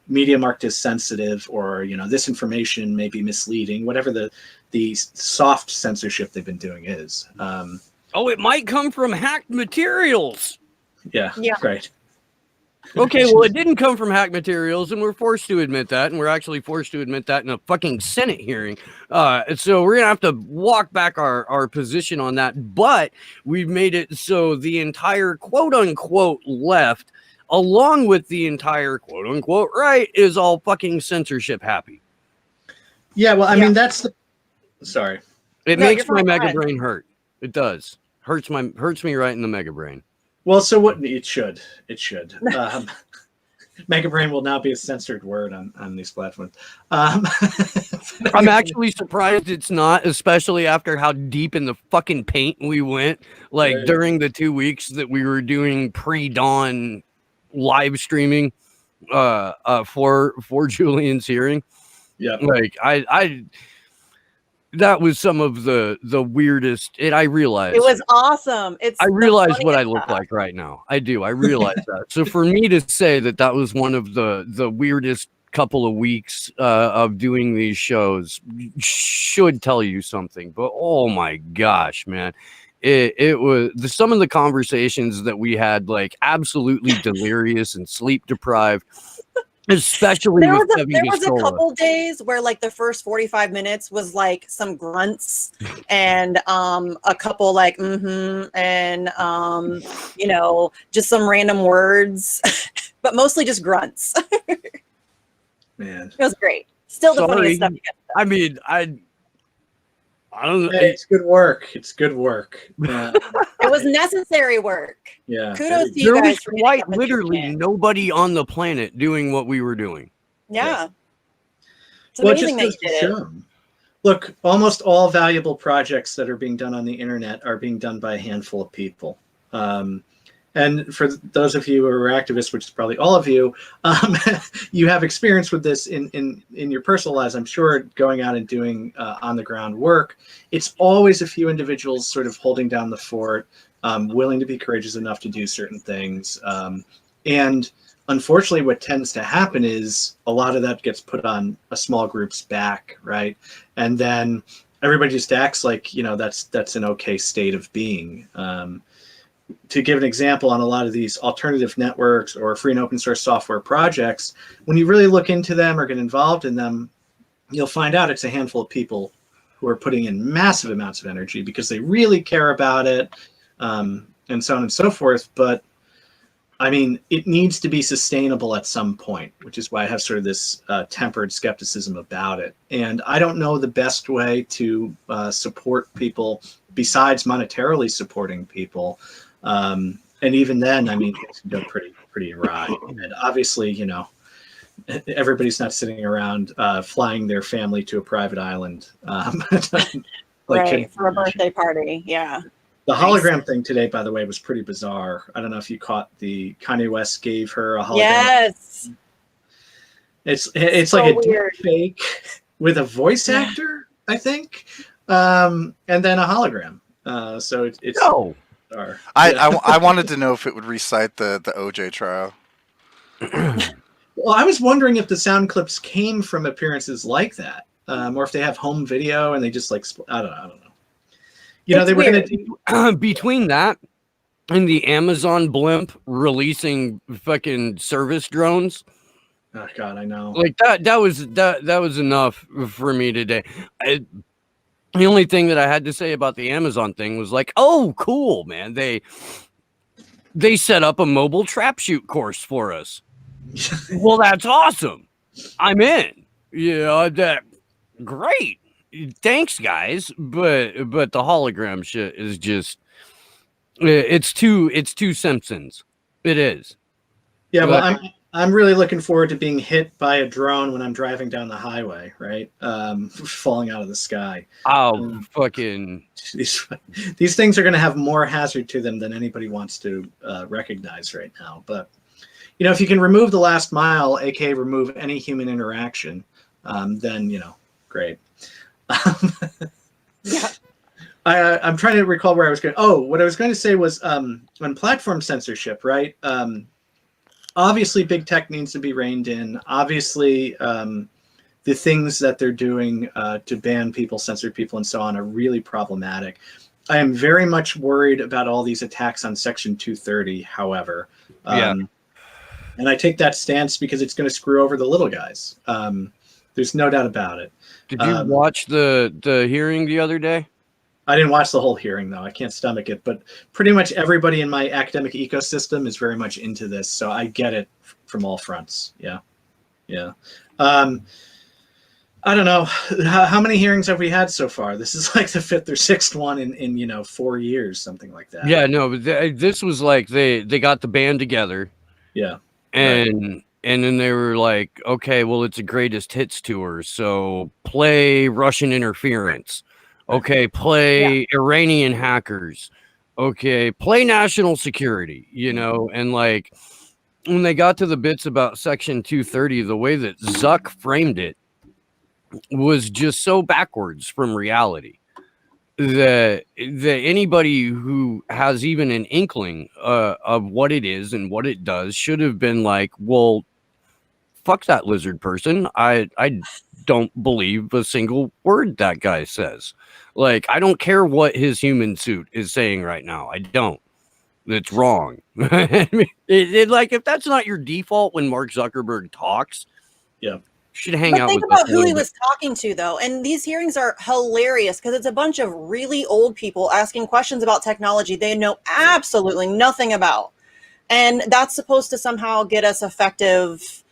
media marked as sensitive, or this information may be misleading, whatever the the soft censorship they've been doing is. Oh, it might come from hacked materials. Yeah, right. Okay, well, it didn't come from hack materials, and we're forced to admit that, and we're actually forced to admit that in a fucking Senate hearing. So we're gonna have to walk back our position on that, but we've made it so the entire quote-unquote left, along with the entire quote-unquote right, is all fucking censorship happy. Yeah, well, I mean, that's the... Sorry. It No, makes you're my fine, go mega ahead. brain hurt. It does. Hurts me right in the mega brain. Well, so what it should. Mega brain will now be a censored word on these platforms. I'm actually surprised it's not, especially after how deep in the fucking paint we went, like Right. during the 2 weeks that we were doing pre-dawn live streaming for Julian's hearing. Yeah. Like I that was some of the weirdest. I realized It was awesome. I realize what I funniest look stuff. like right now. I do. I realize that. So for me to say that was one of the weirdest couple of weeks of doing these shows should tell you something. But oh my gosh, man. It was some of the conversations that we had, like absolutely delirious and sleep deprived. Especially There with was a couple days where like the first 45 minutes was like some grunts and a couple like and you know, just some random words, but mostly just grunts. Man, it was great. Still the funniest stuff. I mean, I don't know. Hey, it's good work. It's good work. It was necessary work. Yeah. Kudos to you There guys. was for quite getting up and doing literally it. nobody on the planet doing what we were doing. Yeah. It's Well, it amazing just that goes you to did it. show. Look, almost all valuable projects that are being done on the internet are being done by a handful of people. And for those of you who are activists, which is probably all of you, you have experience with this in your personal lives, I'm sure, going out and doing on the ground work. It's always a few individuals sort of holding down the fort, willing to be courageous enough to do certain things. And unfortunately, what tends to happen is a lot of that gets put on a small group's back, right? And then everybody just acts like, you know, that's an okay state of being. To give an example, on a lot of these alternative networks or free and open source software projects, when you really look into them or get involved in them, you'll find out it's a handful of people who are putting in massive amounts of energy because they really care about it, and so on and so forth. But I mean, it needs to be sustainable at some point, which is why I have sort of this tempered skepticism about it. And I don't know the best way to support people besides monetarily supporting people. And even then, I mean, things can go pretty awry. And obviously, you know, everybody's not sitting around flying their family to a private island. Right, for a birthday party. Yeah. The hologram thing today, by the way, was pretty bizarre. I don't know if you caught the Kanye West gave her a hologram. Yes. It's So like a deep weird. fake with a voice actor, I think, and then a hologram. So it's No. bizarre. I wanted to know if it would recite the OJ trial. Well, I was wondering if the sound clips came from appearances like that, or if they have home video and they just like I don't know. You know, It's they were weird. going to Between that and the Amazon blimp releasing fucking service drones, Oh God, I know. like that was enough for me today. The only thing that I had to say about the Amazon thing was like, oh, cool, man. They set up a mobile trap shoot course for us. Well, that's awesome. I'm in. Yeah, that great. Thanks, guys. But the hologram shit is just it's too Simpsons. It is. Yeah, well, I'm really looking forward to being hit by a drone when I'm driving down the highway, right? Falling out of the sky. Oh, fucking. These things are going to have more hazard to them than anybody wants to recognize right now. But, you know, if you can remove the last mile, aka remove any human interaction, then, you know, great. Yeah. I'm trying to recall where I was going. Oh, what I was going to say was on platform censorship, right? Obviously, big tech needs to be reined in. Obviously, the things that they're doing to ban people, censor people, and so on are really problematic. I am very much worried about all these attacks on Section 230, however. And I take that stance because it's going to screw over the little guys. There's no doubt about it. Did you watch the hearing the other day? I didn't watch the whole hearing, though. I can't stomach it. But pretty much everybody in my academic ecosystem is very much into this. So I get it from all fronts. Yeah. Yeah. I don't know. How many hearings have we had so far? This is like the 5th or 6th one in 4 years, something like that. Yeah, no, but this was like they got the band together. Yeah. And then they were like, okay, well, it's a greatest hits tour, so play Russian interference. Okay, play Iranian hackers. Okay, play national security, and like when they got to the bits about Section 230, the way that Zuck framed it was just so backwards from reality that anybody who has even an inkling of what it is and what it does should have been like, well, fuck that lizard person. I don't believe a single word that guy says. Like, I don't care what his human suit is saying right now. I don't. It's wrong. I mean, like, if that's not your default when Mark Zuckerberg talks, yeah, should hang out. Think about who he was talking to, though, and these hearings are hilarious because it's a bunch of really old people asking questions about technology they know absolutely nothing about, and that's supposed to somehow get us effective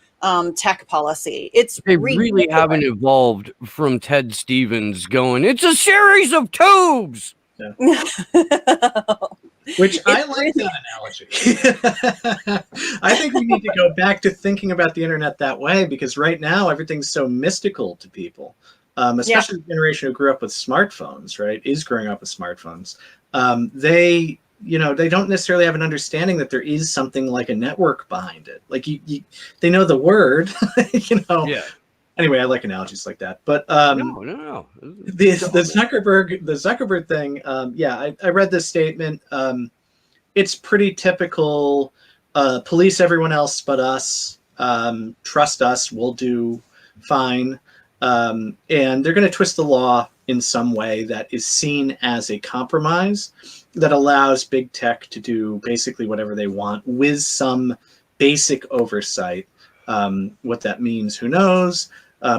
tech policy. They really haven't evolved from Ted Stevens going, "It's a series of tubes." Yeah. Which I like that analogy. I think we need to go back to thinking about the internet that way, because right now everything's so mystical to people, especially the generation who grew up with smartphones, right? Is growing up with smartphones. They don't necessarily have an understanding that there is something like a network behind it. Like they know the word, Yeah. Anyway, I like analogies like that. But no. The Zuckerberg thing. I read this statement. It's pretty typical. Police everyone else but us. Trust us. We'll do fine. And they're going to twist the law in some way that is seen as a compromise that allows big tech to do basically whatever they want with some basic oversight. What that means, who knows?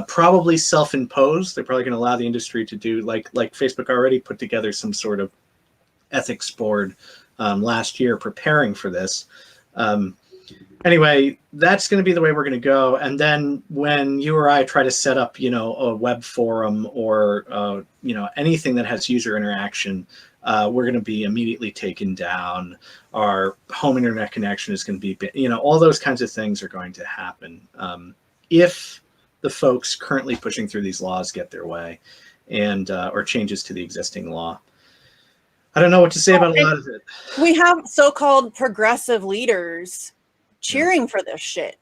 Probably self-imposed. They're probably going to allow the industry to do like Facebook already put together some sort of ethics board last year preparing for this. Anyway, that's going to be the way we're going to go. And then when you or I try to set up, a web forum or, anything that has user interaction, we're going to be immediately taken down. Our home internet connection is going to be, all those kinds of things are going to happen if the folks currently pushing through these laws get their way, and or changes to the existing law. I don't know what to say about a lot of it. We have so-called progressive leaders cheering for this shit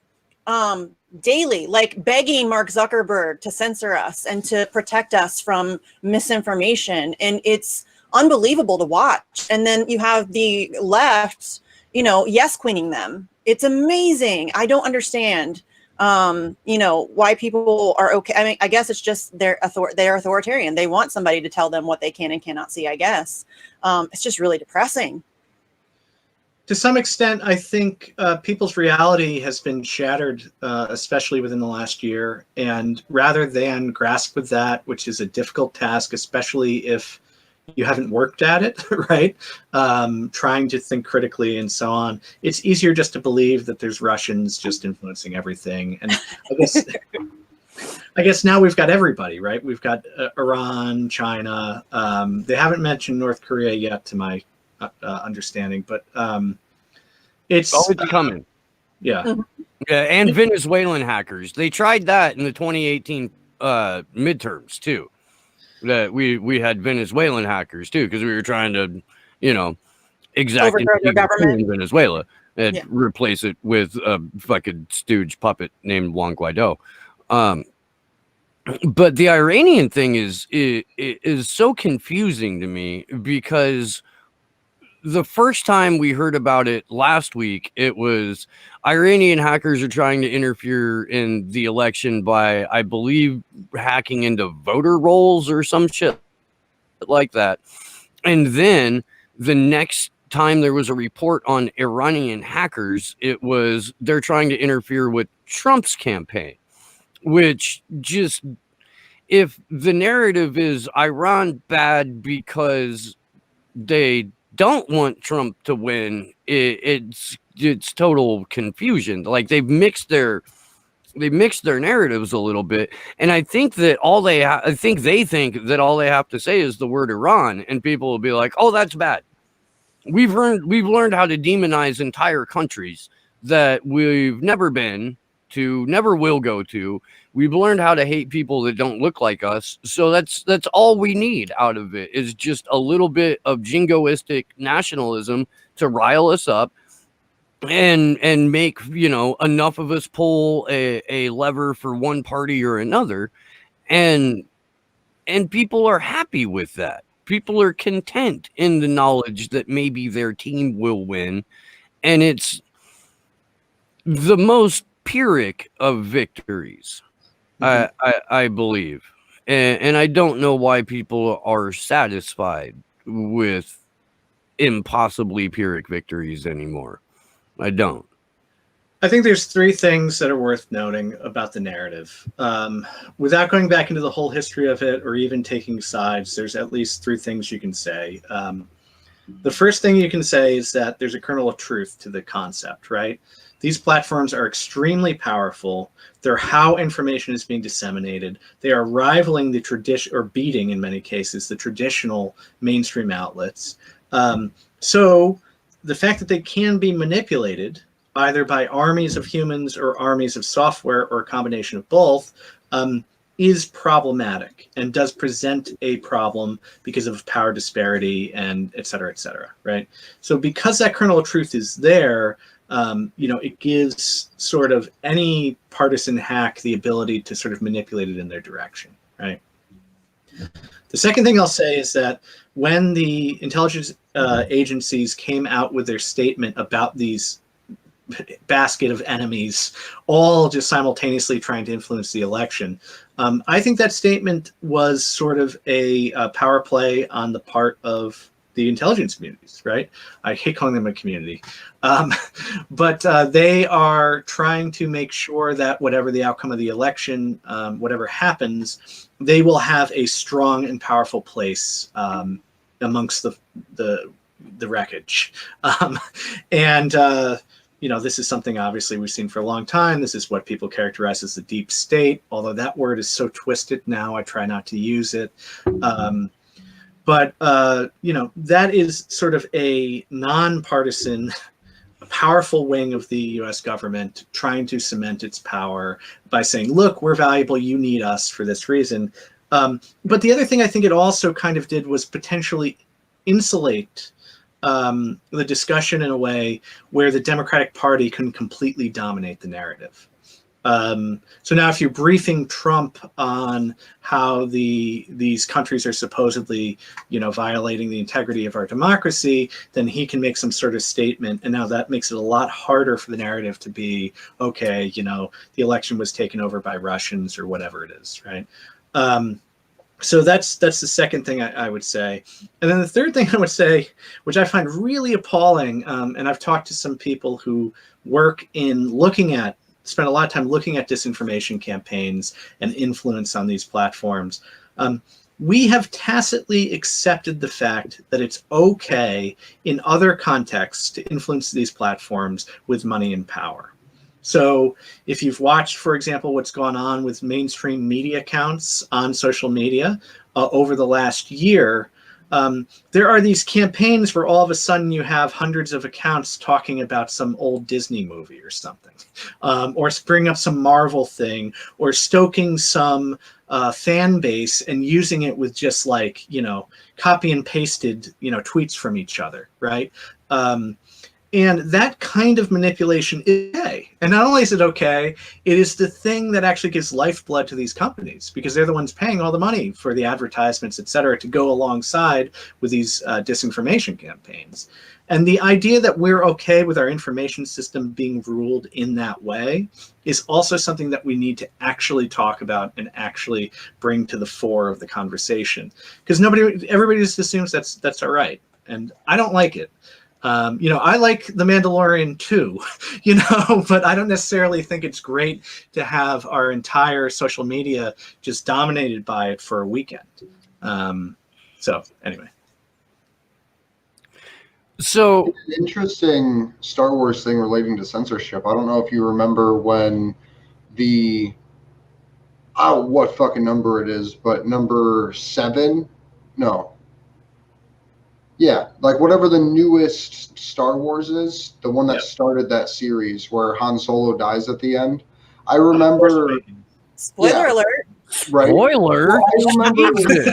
daily, like begging Mark Zuckerberg to censor us and to protect us from misinformation. And it's unbelievable to watch. And then you have the left, yes, queening them. It's amazing. I don't understand, why people are okay. I mean, I guess it's just they're authoritarian. They want somebody to tell them what they can and cannot see, I guess. It's just really depressing. To some extent, I think people's reality has been shattered, especially within the last year. And rather than grasp with that, which is a difficult task, especially if you haven't worked at it, right? Trying to think critically and so on. It's easier just to believe that there's Russians just influencing everything. And I guess now we've got everybody, right? We've got Iran, China. They haven't mentioned North Korea yet, to my understanding, but it's coming. Yeah. Yeah, and Venezuelan hackers. They tried that in the 2018 midterms too. That we had Venezuelan hackers too, because we were trying to, exact government in Venezuela and replace it with a fucking stooge puppet named Juan Guaido. But the Iranian thing is so confusing to me, because the first time we heard about it last week, it was Iranian hackers are trying to interfere in the election by, I believe, hacking into voter rolls or some shit like that. And then the next time there was a report on Iranian hackers, it was they're trying to interfere with Trump's campaign, which just, if the narrative is Iran bad because they don't want Trump to win, it's total confusion. Like they've mixed their narratives a little bit, and I think that I think they think that all they have to say is the word Iran, and people will be like, "Oh, that's bad." We've learned how to demonize entire countries that we've never been to, never will go to. We've learned how to hate people that don't look like us. So that's all we need out of it, is just a little bit of jingoistic nationalism to rile us up and make, you know, enough of us pull a lever for one party or another, and people are happy with that. People are content in the knowledge that maybe their team will win, and it's the most Pyrrhic of victories. I believe, and I don't know why people are satisfied with impossibly Pyrrhic victories anymore. I don't. I think there's three things that are worth noting about the narrative. Without going back into the whole history of it or even taking sides, there's at least three things you can say. The first thing you can say is that there's a kernel of truth to the concept, right? These platforms are extremely powerful. They're how information is being disseminated. They are rivaling the tradition, or beating in many cases, the traditional mainstream outlets. So the fact that they can be manipulated either by armies of humans or armies of software or a combination of both is problematic and does present a problem because of power disparity and et cetera, right? So because that kernel of truth is there, you know, it gives sort of any partisan hack the ability to sort of manipulate it in their direction, right? The second thing I'll say is that when the intelligence agencies came out with their statement about these basket of enemies all just simultaneously trying to influence the election, I think that statement was sort of a power play on the part of the intelligence communities, right? I hate calling them a community, but they are trying to make sure that whatever the outcome of the election, whatever happens, they will have a strong and powerful place amongst the wreckage. You know, this is something obviously we've seen for a long time. This is what people characterize as the deep state, although that word is so twisted now, I try not to use it. But you know, that is sort of a nonpartisan, powerful wing of the US government trying to cement its power by saying, look, we're valuable, you need us for this reason. But the other thing I think it also kind of did was potentially insulate the discussion in a way where the Democratic Party couldn't completely dominate the narrative. So now if you're briefing Trump on how these countries are supposedly, you know, violating the integrity of our democracy, then he can make some sort of statement. And now that makes it a lot harder for the narrative to be, okay, you know, the election was taken over by Russians or whatever it is, right? So that's the second thing I would say. And then the third thing I would say, which I find really appalling, and I've talked to some people who work in spend a lot of time looking at disinformation campaigns and influence on these platforms. We have tacitly accepted the fact that it's okay in other contexts to influence these platforms with money and power. So if you've watched, for example, what's gone on with mainstream media accounts on social media over the last year, there are these campaigns where all of a sudden you have hundreds of accounts talking about some old Disney movie or something, or bring up some Marvel thing, or stoking some fan base and using it with just like, you know, copy and pasted, you know, tweets from each other, right? And that kind of manipulation is okay. And not only is it okay, it is the thing that actually gives lifeblood to these companies, because they're the ones paying all the money for the advertisements, et cetera, to go alongside with these disinformation campaigns. And the idea that we're okay with our information system being ruled in that way is also something that we need to actually talk about and actually bring to the fore of the conversation. Because everybody just assumes that's all right. And I don't like it. I like The Mandalorian too, but I don't necessarily think it's great to have our entire social media just dominated by it for a weekend. So anyway. So An interesting Star Wars thing relating to censorship. I don't know if you remember when what fucking number it is, but number 7? No. Yeah, like whatever the newest Star Wars is, the one that started that series where Han Solo dies at the end. I remember. Spoiler alert. Right. Spoiler. Well, I remember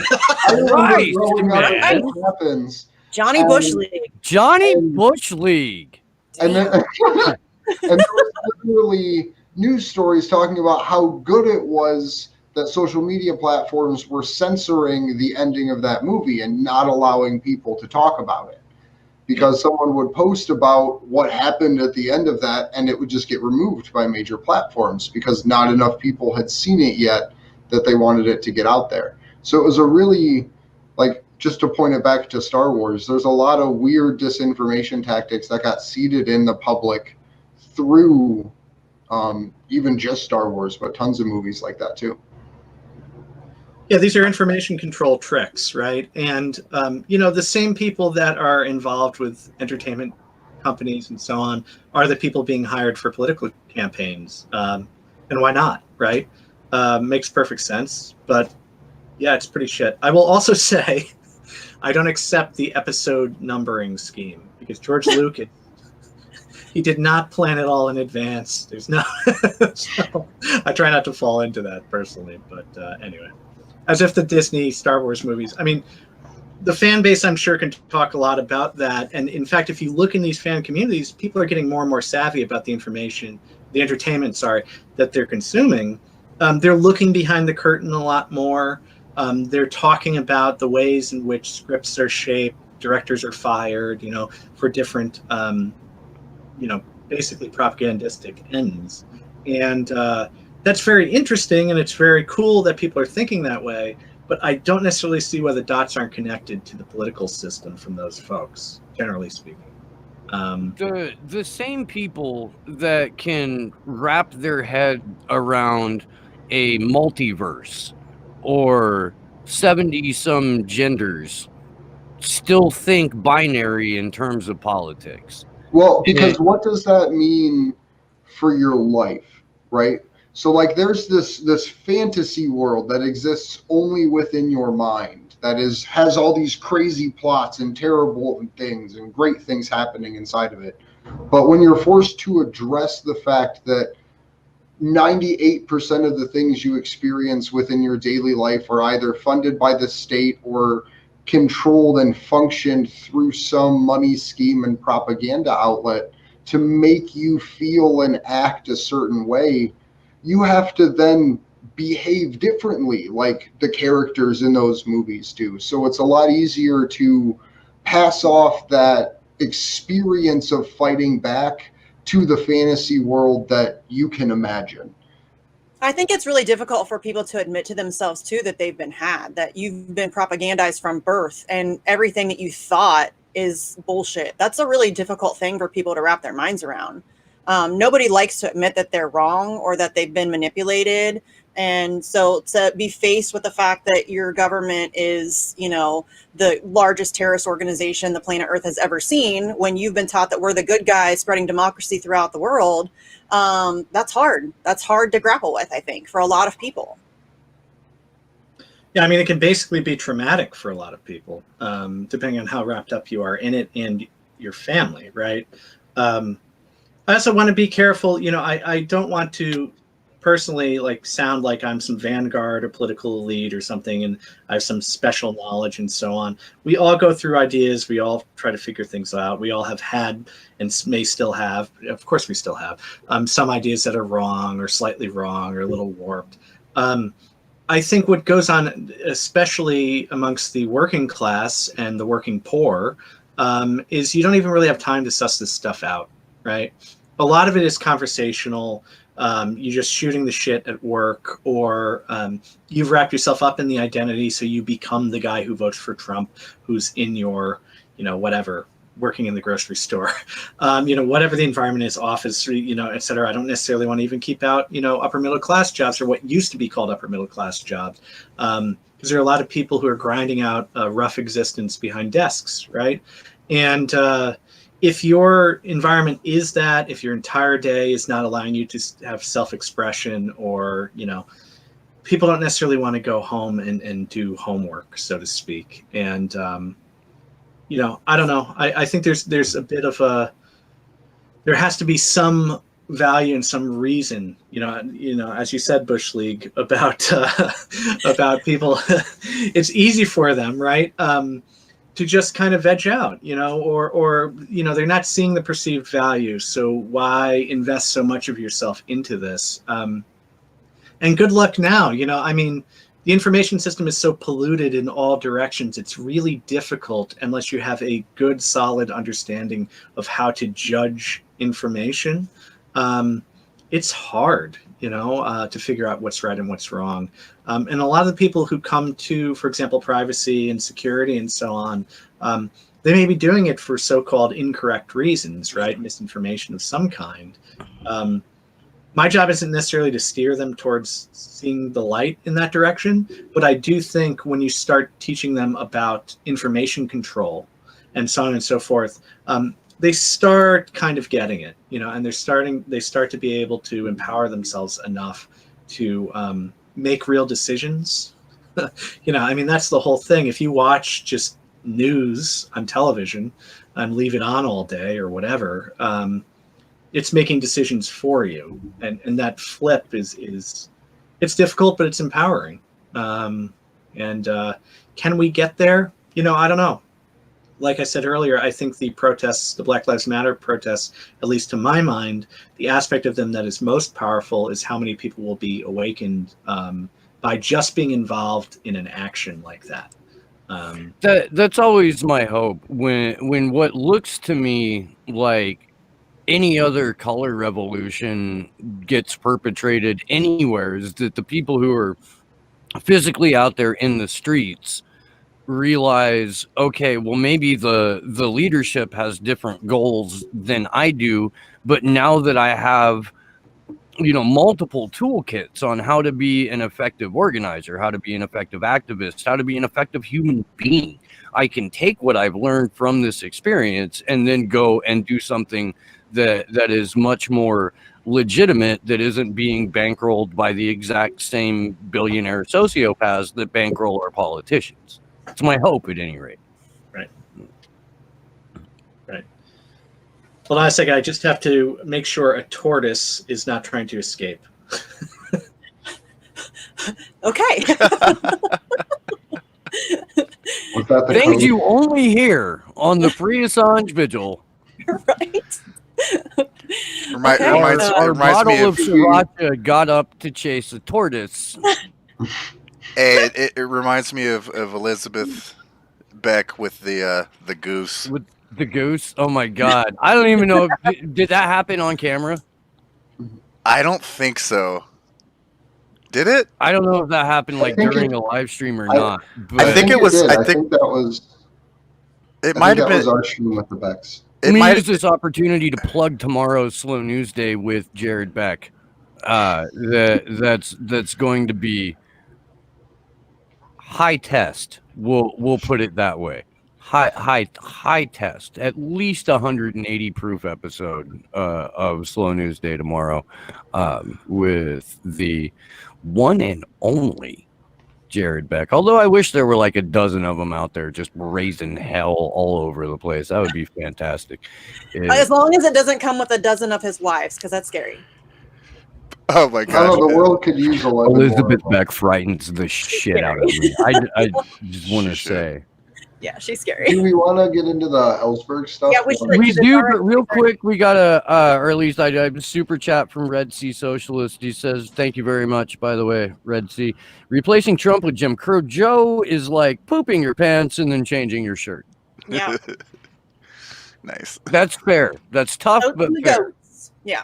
Christ, growing up man. and what happens. Johnny Bush League. Johnny Bush League. And then, and there was literally news stories talking about how good it was that social media platforms were censoring the ending of that movie and not allowing people to talk about it. Because someone would post about what happened at the end of that, and it would just get removed by major platforms because not enough people had seen it yet that they wanted it to get out there. So it was a really, just to point it back to Star Wars, there's a lot of weird disinformation tactics that got seeded in the public through even just Star Wars, but tons of movies like that too. Yeah, these are information control tricks, right? And, the same people that are involved with entertainment companies and so on are the people being hired for political campaigns. And why not, right? Makes perfect sense. But, yeah, it's pretty shit. I will also say I don't accept the episode numbering scheme because George Lucas, he did not plan it all in advance. There's no... So I try not to fall into that personally. But anyway. As if the Disney Star Wars movies, I mean, the fan base, I'm sure, can talk a lot about that. And in fact, if you look in these fan communities, people are getting more and more savvy about the entertainment, that they're consuming. They're looking behind the curtain a lot more. They're talking about the ways in which scripts are shaped, directors are fired, for different, basically propagandistic ends. And, that's very interesting, and it's very cool that people are thinking that way, but I don't necessarily see why the dots aren't connected to the political system from those folks, generally speaking. The same people that can wrap their head around a multiverse or 70-some genders still think binary in terms of politics. Well, because what does that mean for your life, right? So there's this fantasy world that exists only within your mind that has all these crazy plots and terrible things and great things happening inside of it. But when you're forced to address the fact that 98% of the things you experience within your daily life are either funded by the state or controlled and functioned through some money scheme and propaganda outlet to make you feel and act a certain way, you have to then behave differently like the characters in those movies do. So it's a lot easier to pass off that experience of fighting back to the fantasy world that you can imagine. I think it's really difficult for people to admit to themselves too that they've been had, that you've been propagandized from birth and everything that you thought is bullshit. That's a really difficult thing for people to wrap their minds around. Nobody likes to admit that they're wrong or that they've been manipulated. And so to be faced with the fact that your government is, the largest terrorist organization the planet Earth has ever seen, when you've been taught that we're the good guys spreading democracy throughout the world, that's hard. That's hard to grapple with, I think, for a lot of people. Yeah, I mean, it can basically be traumatic for a lot of people, depending on how wrapped up you are in it and your family, right? I also want to be careful. I don't want to personally like sound like I'm some vanguard or political elite or something, and I have some special knowledge and so on. We all go through ideas. We all try to figure things out. We all have had and may still have, of course we still have, some ideas that are wrong or slightly wrong or a little warped. I think what goes on, especially amongst the working class and the working poor, is you don't even really have time to suss this stuff out, right? A lot of it is conversational. You're just shooting the shit at work, or you've wrapped yourself up in the identity, so you become the guy who votes for Trump, who's in your, whatever, working in the grocery store, whatever the environment is, office, et cetera. I don't necessarily want to even keep out, upper middle class jobs, or what used to be called upper middle class jobs. Because there are a lot of people who are grinding out a rough existence behind desks, right? And if your environment is that, if your entire day is not allowing you to have self-expression, or, people don't necessarily want to go home and do homework, so to speak. And, I don't know. I think there's a bit of there has to be some value and some reason, as you said, Bush League, about about people. It's easy for them, right? To just kind of veg out, or they're not seeing the perceived value. So why invest so much of yourself into this? And good luck now. The information system is so polluted in all directions. It's really difficult unless you have a good, solid understanding of how to judge information. It's hard, to figure out what's right and what's wrong. And a lot of the people who come to, for example, privacy and security and so on, they may be doing it for so-called incorrect reasons, right? Misinformation of some kind. My job isn't necessarily to steer them towards seeing the light in that direction, but I do think when you start teaching them about information control and so on and so forth, they start kind of getting it, and they start to be able to empower themselves enough to make real decisions. That's the whole thing. If you watch just news on television and leave it on all day or whatever, it's making decisions for you. And that flip is it's difficult, but it's empowering. Can we get there? I don't know. Like I said earlier, I think the protests, the Black Lives Matter protests, at least to my mind, the aspect of them that is most powerful is how many people will be awakened by just being involved in an action like that. That's always my hope. When what looks to me like any other color revolution gets perpetrated anywhere, is that the people who are physically out there in the streets realize, okay, well, maybe the leadership has different goals than I do, but now that I have multiple toolkits on how to be an effective organizer, how to be an effective activist, how to be an effective human being, I can take what I've learned from this experience and then go and do something that is much more legitimate, that isn't being bankrolled by the exact same billionaire sociopaths that bankroll our politicians. It's my hope, at any rate. Right. Hold on a second. I just have to make sure a tortoise is not trying to escape. Okay. Was that the Things code? you only hear on the Free Assange Vigil. Right. Our reminds me bottle of of sriracha got up to chase a tortoise. it reminds me of Elizabeth Beck with the goose. With the goose? Oh my God. I don't even know. Did that happen on camera? I don't think so. Did it? I don't know if that happened during a live stream or not. But I think it was. I think that was. It might have been. Was our stream with the Becks. Let me use this opportunity to plug tomorrow's Slow News Day with Jared Beck. That's going to be high test. We'll put it that way. High test. At least 180 proof episode of Slow News Day tomorrow, with the one and only Jared Beck. Although I wish there were like a dozen of them out there just raising hell all over the place. That would be fantastic. As long as it doesn't come with a dozen of his wives, because that's scary. Oh my I don't know. gosh. The world could use 11 Elizabeth more. Beck frightens the shit out of me. I just want to Shit. say. Yeah, she's scary. Do we want to get into the Ellsberg stuff? Yeah, we should. We because it's do, already but real over. quick, we got or at least I have a super chat from Red Sea Socialist. He says, "Thank you very much." By the way, Red Sea, replacing Trump with Jim Crow Joe is like pooping your pants and then changing your shirt. Yeah. Nice. That's fair. That's tough, Goats but and the fair. goats. Yeah,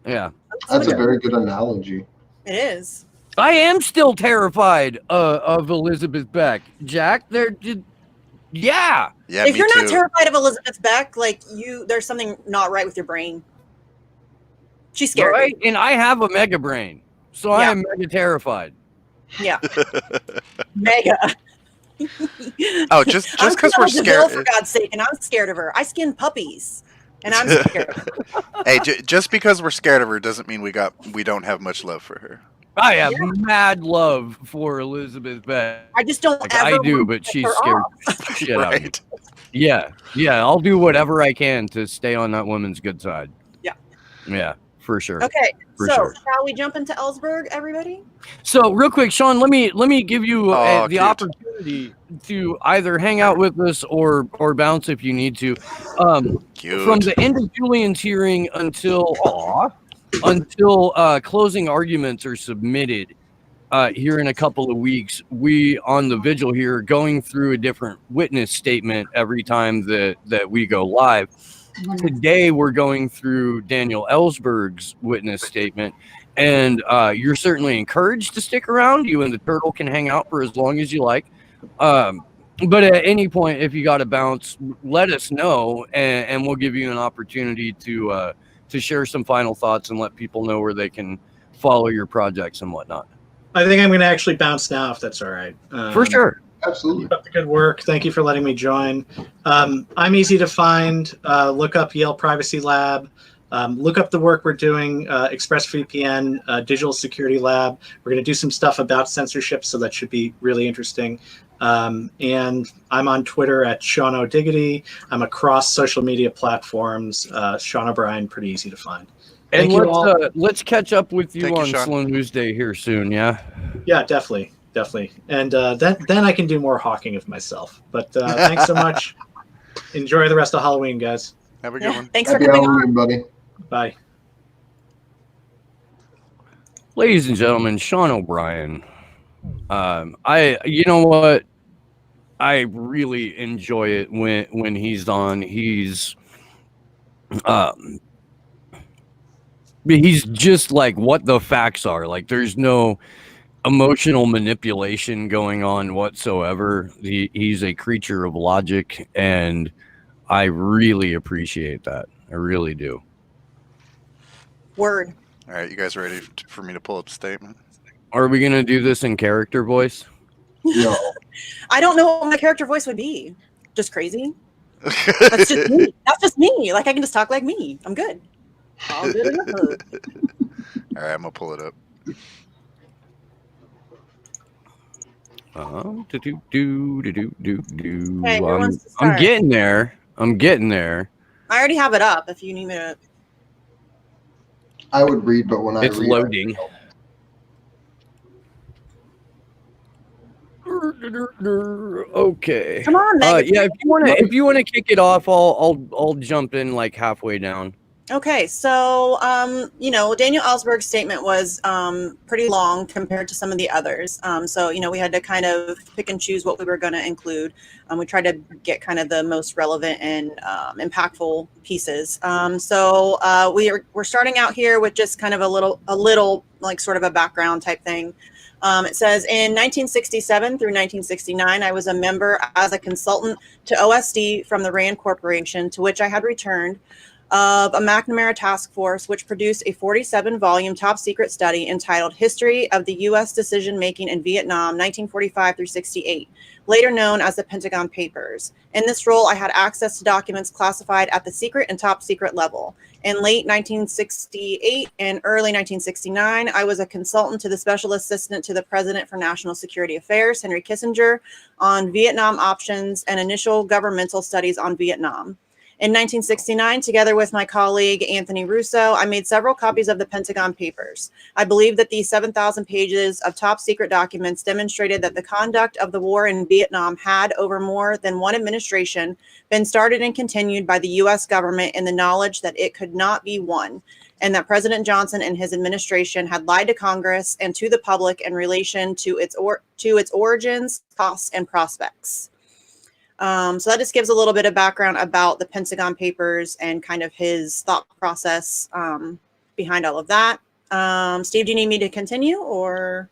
Yeah, That's a Yeah. very good analogy. it is. I am still terrified of Elizabeth Beck. Jack, yeah. Yeah, If me you're too. not terrified of Elizabeth Beck, like there's something not right with your brain. She's scary. Right? And I have a mega brain, so I Yeah. am mega terrified. Yeah, mega. Oh, just I'm because we're Cruella de Vil, scared. for God's sake, and I'm scared of her. I skin puppies, and I'm scared. Hey, just because we're scared of her doesn't mean we don't have much love for her. I have mad love for Elizabeth Beck. I just don't Like, ever. I do, want but to she's piss her scared off. the shit out of me. Right. Yeah, I'll do whatever I can to stay on that woman's good side. Yeah. Yeah, for sure. Okay, For so sure. shall we jump into Ellsberg, everybody? So real quick, Sean, let me give you Oh, the cute. opportunity to either hang out with us or bounce if you need to. Cute. From the end of Julian's hearing until closing arguments are submitted here in a couple of weeks, we on the vigil here are going through a different witness statement every time that we go live. Today we're going through Daniel Ellsberg's witness statement, and you're certainly encouraged to stick around. You and the turtle can hang out for as long as you like. But at any point, if you got to bounce, let us know, and we'll give you an opportunity to share some final thoughts and let people know where they can follow your projects and whatnot. I think I'm going to actually bounce now, if that's all right. For sure. Absolutely. Keep up the good work. Thank you for letting me join. I'm easy to find. Look up Yale Privacy Lab. Look up the work we're doing, ExpressVPN, Digital Security Lab. We're going to do some stuff about censorship, so that should be really interesting. And I'm on Twitter at Sean O'Diggity. I'm across social media platforms. Sean O'Brien, pretty easy to find. And Thank you all. let's catch up with you Thank you, on Sean. Slow News Day here soon, yeah? Yeah, definitely. And then I can do more hawking of myself. But thanks so much. Enjoy the rest of Halloween, guys. Have a good one. Thanks for Happy coming on. Halloween, buddy. Bye. Ladies and gentlemen, Sean O'Brien. You know what? I really enjoy it when he's on. He's just like what the facts are. Like there's no emotional manipulation going on whatsoever. He's a creature of logic, and I really appreciate that. I really do. Word. All right, you guys ready for me to pull up the statement? Are we gonna do this in character voice? No. I don't know what my character voice would be. Just crazy. That's just me. That's just me. Like I can just talk like me. I'm good. All good in the hood. All right, I'm gonna pull it up. Hey, who wants to I'm start? getting there. I already have it up. If you need me to. I would read, but when I It's read, loading. Okay. Come on, Megan. Yeah, if you wanna kick it off, I'll jump in like halfway down. Okay, so Daniel Ellsberg's statement was pretty long compared to some of the others. So we had to kind of pick and choose what we were going to include. We tried to get kind of the most relevant and impactful pieces. So we're starting out here with just kind of a little like sort of a background type thing. It says, in 1967 through 1969, I was a member as a consultant to OSD from the RAND Corporation, to which I had returned, of a McNamara task force, which produced a 47-volume top-secret study entitled History of the U.S. Decision-Making in Vietnam, 1945 through 68, later known as the Pentagon Papers. In this role, I had access to documents classified at the secret and top-secret level. In late 1968 and early 1969, I was a consultant to the Special Assistant to the President for National Security Affairs, Henry Kissinger, on Vietnam options and initial governmental studies on Vietnam. In 1969, together with my colleague Anthony Russo, I made several copies of the Pentagon Papers. I believe that these 7,000 pages of top secret documents demonstrated that the conduct of the war in Vietnam had, over more than one administration, been started and continued by the U.S. government in the knowledge that it could not be won, and that President Johnson and his administration had lied to Congress and to the public in relation to its origins, costs, and prospects. So that just gives a little bit of background about the Pentagon Papers and kind of his thought process behind all of that. Steve, do you need me to continue, or?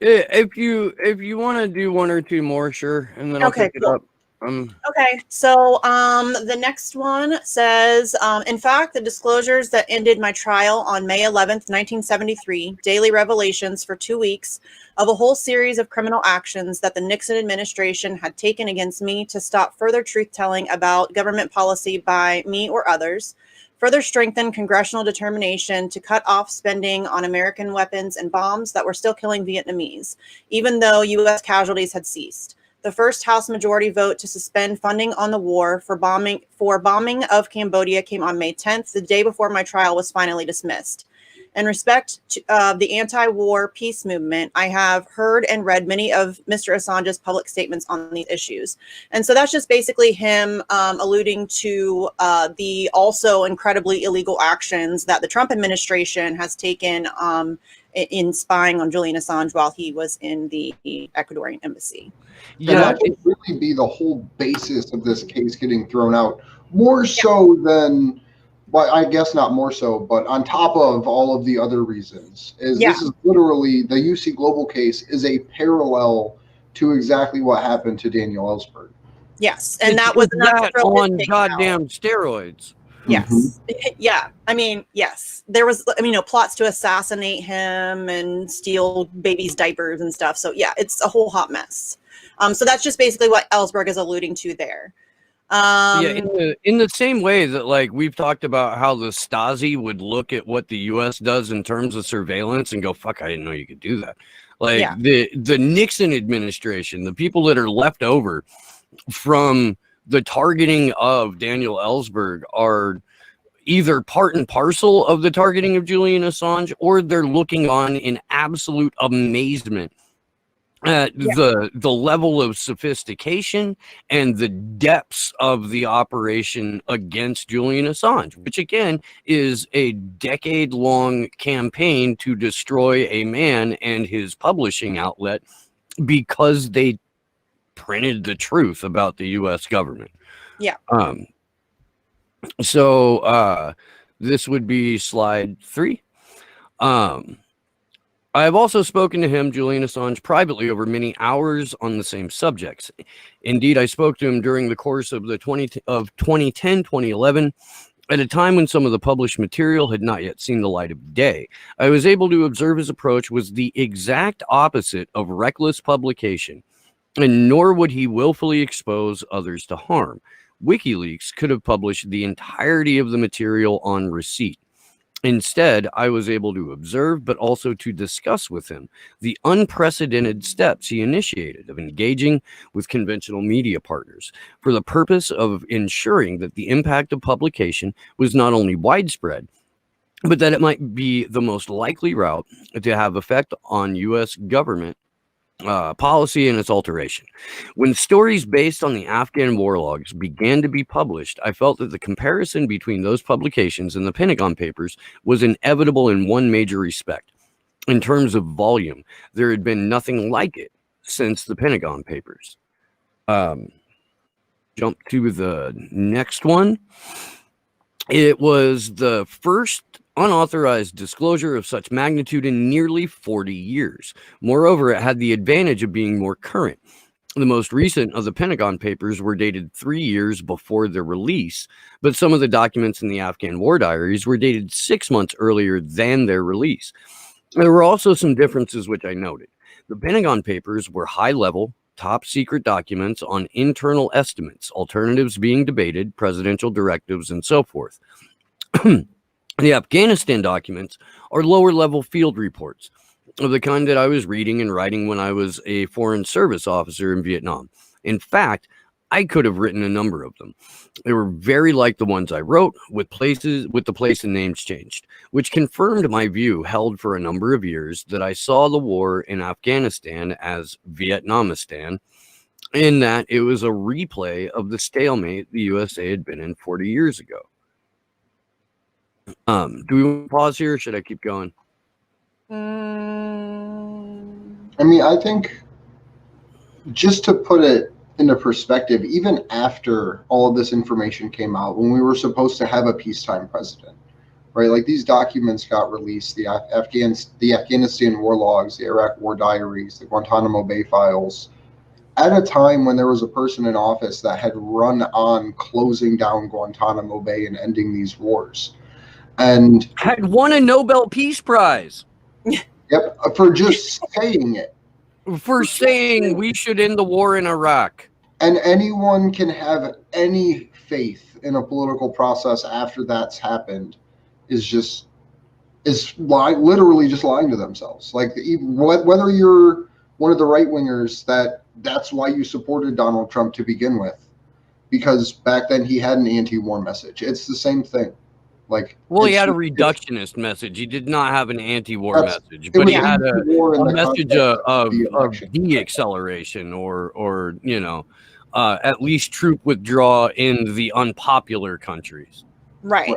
If you want to do one or two more, sure, and then I'll pick it up. Okay, so the next one says, in fact, the disclosures that ended my trial on May 11th, 1973, daily revelations for 2 weeks of a whole series of criminal actions that the Nixon administration had taken against me to stop further truth-telling about government policy by me or others, further strengthened congressional determination to cut off spending on American weapons and bombs that were still killing Vietnamese, even though U.S. casualties had ceased. The first House majority vote to suspend funding on the war for bombing of Cambodia came on May 10th, the day before my trial was finally dismissed. In respect to the anti-war peace movement, I have heard and read many of Mr. Assange's public statements on these issues. And so that's just basically him alluding to the also incredibly illegal actions that the Trump administration has taken in spying on Julian Assange while he was in the Ecuadorian embassy. And that would really be the whole basis of this case getting thrown out, more so than, well, I guess not more so, but on top of all of the other reasons, is this is literally, the UC Global case is a parallel to exactly what happened to Daniel Ellsberg. Yes, and that was that on goddamn steroids. Yes. Yeah. I mean, yes, there was, plots to assassinate him and steal babies' diapers and stuff. So yeah, it's a whole hot mess. So that's just basically what Ellsberg is alluding to there. In the same way that, like, we've talked about how the Stasi would look at what the U.S. does in terms of surveillance and go, fuck, I didn't know you could do that. Like the Nixon administration, the people that are left over from the targeting of Daniel Ellsberg are either part and parcel of the targeting of Julian Assange, or they're looking on in absolute amazement at the level of sophistication and the depths of the operation against Julian Assange, which again is a decade-long campaign to destroy a man and his publishing outlet because they printed the truth about the U.S. government. Yeah. So this would be slide 3. I have also spoken to him, Julian Assange, privately over many hours on the same subjects. Indeed, I spoke to him during the course of 2010-2011, at a time when some of the published material had not yet seen the light of day. I was able to observe his approach was the exact opposite of reckless publication, and nor would he willfully expose others to harm. WikiLeaks could have published the entirety of the material on receipt. Instead, I was able to observe, but also to discuss with him the unprecedented steps he initiated of engaging with conventional media partners for the purpose of ensuring that the impact of publication was not only widespread, but that it might be the most likely route to have effect on U.S. government policy and its alteration. When stories based on the Afghan war logs began to be published, I felt that the comparison between those publications and the Pentagon Papers was inevitable in one major respect. In terms of volume, there had been nothing like it since the Pentagon Papers. Jump to the next one. It was the first unauthorized disclosure of such magnitude in nearly 40 years. Moreover, it had the advantage of being more current. The most recent of the Pentagon Papers were dated 3 years before their release, but some of the documents in the Afghan war diaries were dated 6 months earlier than their release. There were also some differences which I noted. The Pentagon Papers were high-level, top-secret documents on internal estimates, alternatives being debated, presidential directives, and so forth. The Afghanistan documents are lower-level field reports of the kind that I was reading and writing when I was a foreign service officer in Vietnam. In fact, I could have written a number of them. They were very like the ones I wrote, with the place and names changed, which confirmed my view held for a number of years that I saw the war in Afghanistan as Vietnamistan, in that it was a replay of the stalemate the USA had been in 40 years ago. Do we want to pause here, or should I keep going? I mean, I think, just to put it into perspective, even after all of this information came out, when we were supposed to have a peacetime president, right? Like, these documents got released, the Afghanistan war logs, the Iraq war diaries, the Guantanamo Bay files, at a time when there was a person in office that had run on closing down Guantanamo Bay and ending these wars. And had won a Nobel Peace Prize. Yep, for just saying it. For saying we should end the war in Iraq. And anyone can have any faith in a political process after that's happened is literally just lying to themselves. Like, whether you're one of the right wingers, that's why you supported Donald Trump to begin with, because back then he had an anti-war message. It's the same thing. Like, well, he had a reductionist message. He did not have an anti-war message, but he had a message of de-acceleration or at least troop withdrawal in the unpopular countries. Right.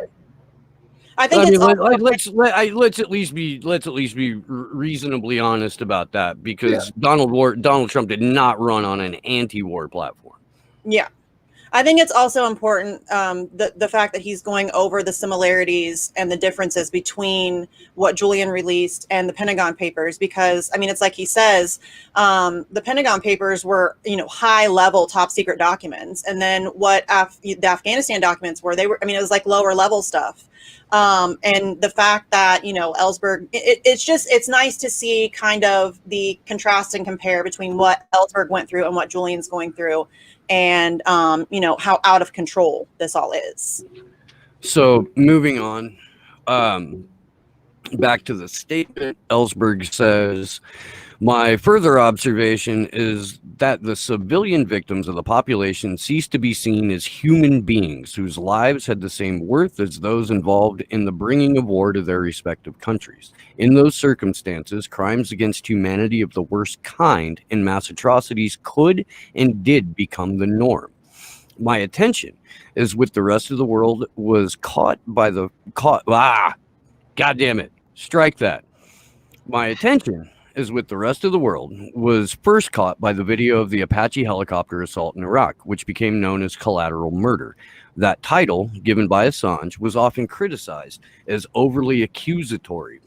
I think let's at least be reasonably honest about that, because Donald Trump did not run on an anti-war platform. Yeah. I think it's also important, the fact that he's going over the similarities and the differences between what Julian released and the Pentagon Papers, because, I mean, it's like he says, the Pentagon Papers were, high level, top secret documents. And then what the Afghanistan documents were, it was like lower level stuff. And the fact that, Ellsberg, it's nice to see kind of the contrast and compare between what Ellsberg went through and what Julian's going through, and, how out of control this all is. So moving on, back to the statement, Ellsberg says, my further observation is that the civilian victims of the population ceased to be seen as human beings whose lives had the same worth as those involved in the bringing of war to their respective countries. In those circumstances, crimes against humanity of the worst kind and mass atrocities could and did become the norm. My attention, as with the rest of the world, was God damn it, strike that. My attention, as with the rest of the world, was first caught by the video of the Apache helicopter assault in Iraq, which became known as collateral murder. That title, given by Assange, was often criticized as overly accusatory.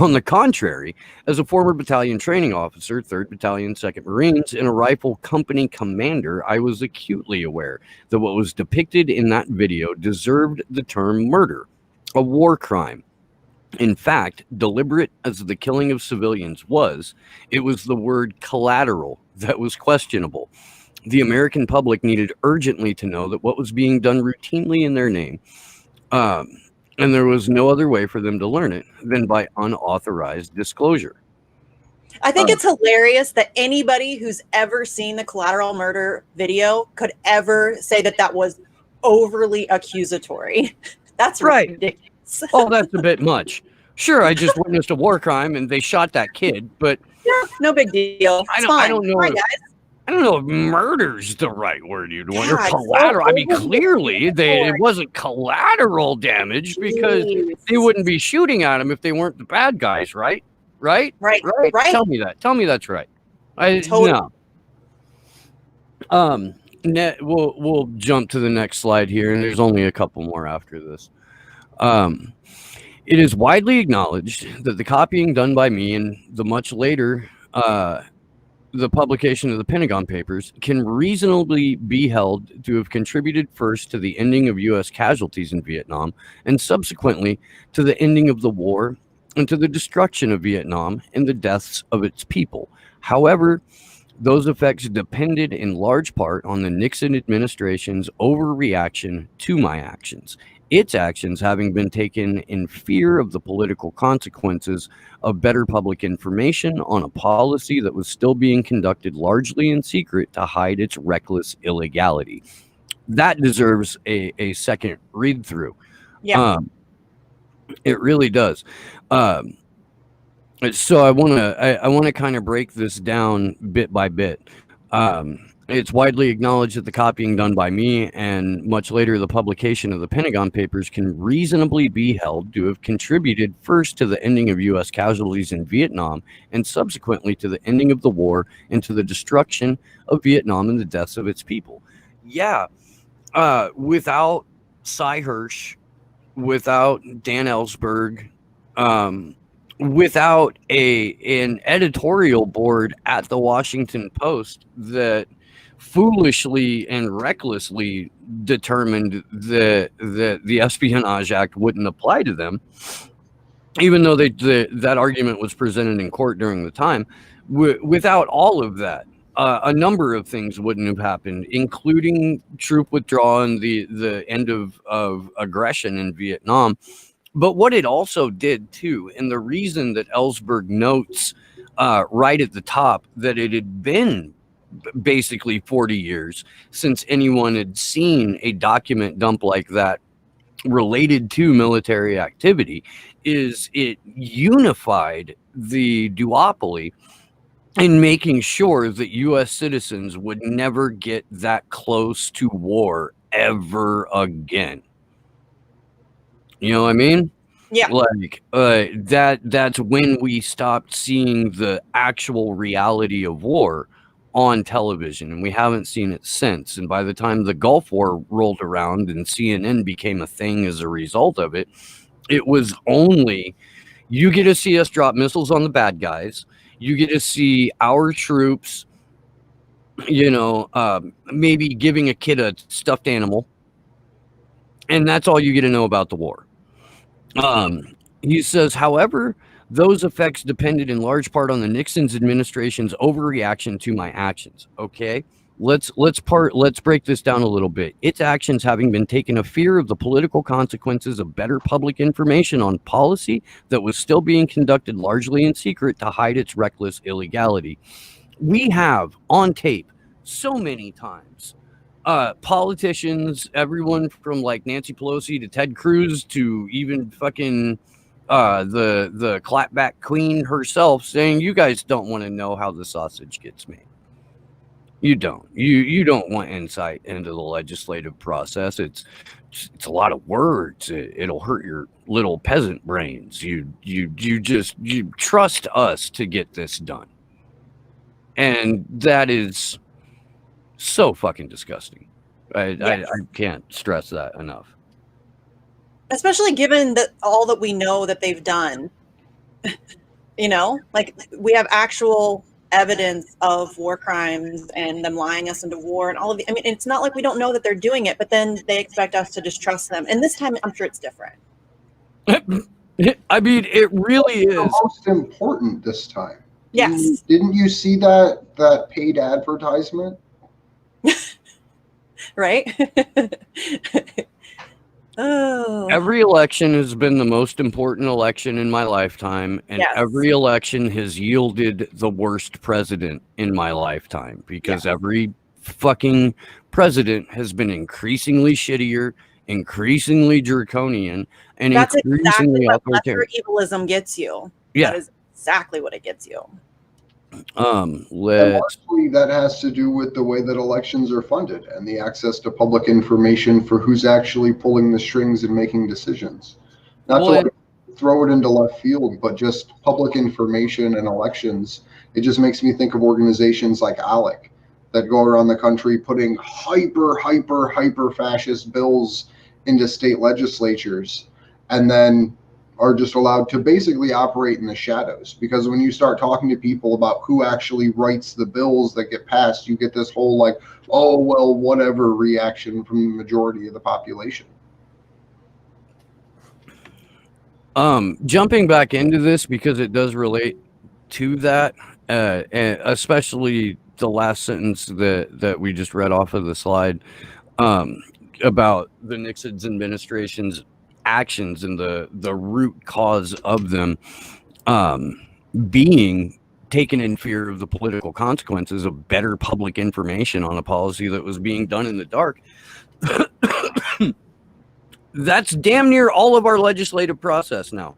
On the contrary, as a former battalion training officer, 3rd Battalion, 2nd Marines, and a rifle company commander, I was acutely aware that what was depicted in that video deserved the term murder, a war crime. In fact, deliberate as the killing of civilians was, it was the word collateral that was questionable. The American public needed urgently to know that what was being done routinely in their name, and there was no other way for them to learn it than by unauthorized disclosure. I think it's hilarious that anybody who's ever seen the collateral murder video could ever say that was overly accusatory. That's right. Ridiculous. Oh, that's a bit much. Sure, I just witnessed a war crime and they shot that kid, but yeah, no big deal. I don't know. Right, guys. I don't know if murder's the right word you'd want. Or collateral. I mean, clearly it wasn't collateral damage, because they wouldn't be shooting at him if they weren't the bad guys, right? Right. Tell me that. Tell me that's right. No. We'll jump to the next slide here, and there's only a couple more after this. It is widely acknowledged that the copying done by me and the much later the publication of the Pentagon Papers can reasonably be held to have contributed first to the ending of U.S. casualties in Vietnam, and subsequently to the ending of the war and to the destruction of Vietnam and the deaths of its people. However, those effects depended in large part on the Nixon administration's overreaction to my actions. its actions having been taken in fear of the political consequences of better public information on a policy that was still being conducted largely in secret to hide its reckless illegality. That deserves a second read through. Yeah. It really does. So I want to kind of break this down bit by bit. It's widely acknowledged that the copying done by me and much later the publication of the Pentagon Papers can reasonably be held to have contributed first to the ending of U.S. casualties in Vietnam and subsequently to the ending of the war and to the destruction of Vietnam and the deaths of its people. Yeah, without Cy Hirsch, without Dan Ellsberg, without an editorial board at the Washington Post that foolishly and recklessly determined that the Espionage Act wouldn't apply to them, even though that argument was presented in court during the time. Without all of that, a number of things wouldn't have happened, including troop withdrawal and the end of aggression in Vietnam. But what it also did too, and the reason that Ellsberg notes right at the top that it had been basically 40 years since anyone had seen a document dump like that related to military activity, is it unified the duopoly in making sure that U.S. citizens would never get that close to war ever again. You know what I mean? Yeah. Like that's when we stopped seeing the actual reality of war on television, and we haven't seen it since. And by the time the Gulf War rolled around and CNN became a thing as a result of it, it was only you get to see us drop missiles on the bad guys. You get to see our troops, maybe giving a kid a stuffed animal. And that's all you get to know about the war. He says, however, those effects depended in large part on the Nixon's administration's overreaction to my actions. Okay, let's break this down a little bit. Its actions having been taken of fear of the political consequences of better public information on policy that was still being conducted largely in secret to hide its reckless illegality. We have on tape so many times politicians, everyone from like Nancy Pelosi to Ted Cruz to even fucking the clapback queen herself saying, you guys don't want to know how the sausage gets made. You don't. You don't want insight into the legislative process. It's a lot of words. It'll hurt your little peasant brains. You trust us to get this done. And that is so fucking disgusting. I can't stress that enough. Especially given that all that we know that they've done. Like we have actual evidence of war crimes and them lying us into war and all of the, I mean, it's not like we don't know that they're doing it, but then they expect us to just trust them. And this time I'm sure it's different. I mean, it really is. The most important this time. Yes. Didn't you see that paid advertisement? Right? Oh. Every election has been the most important election in my lifetime, and Yes. every election has yielded the worst president in my lifetime because every fucking president has been increasingly shittier, increasingly draconian, and That's increasingly exactly what authoritarian. evilism gets you. Yeah. That is exactly what it gets you. And largely that has to do with the way that elections are funded and the access to public information for who's actually pulling the strings and making decisions. Not to throw it into left field, but just public information and elections. It just makes me think of organizations like ALEC that go around the country putting hyper fascist bills into state legislatures and then are just allowed to basically operate in the shadows. Because when you start talking to people about who actually writes the bills that get passed, you get this whole like, oh, well, whatever reaction from the majority of the population. Jumping back into this because it does relate to that, and especially the last sentence that we just read off of the slide. about the Nixon administration's actions and the root cause of them being taken in fear of the political consequences of better public information on a policy that was being done in the dark. That's damn near all of our legislative process now.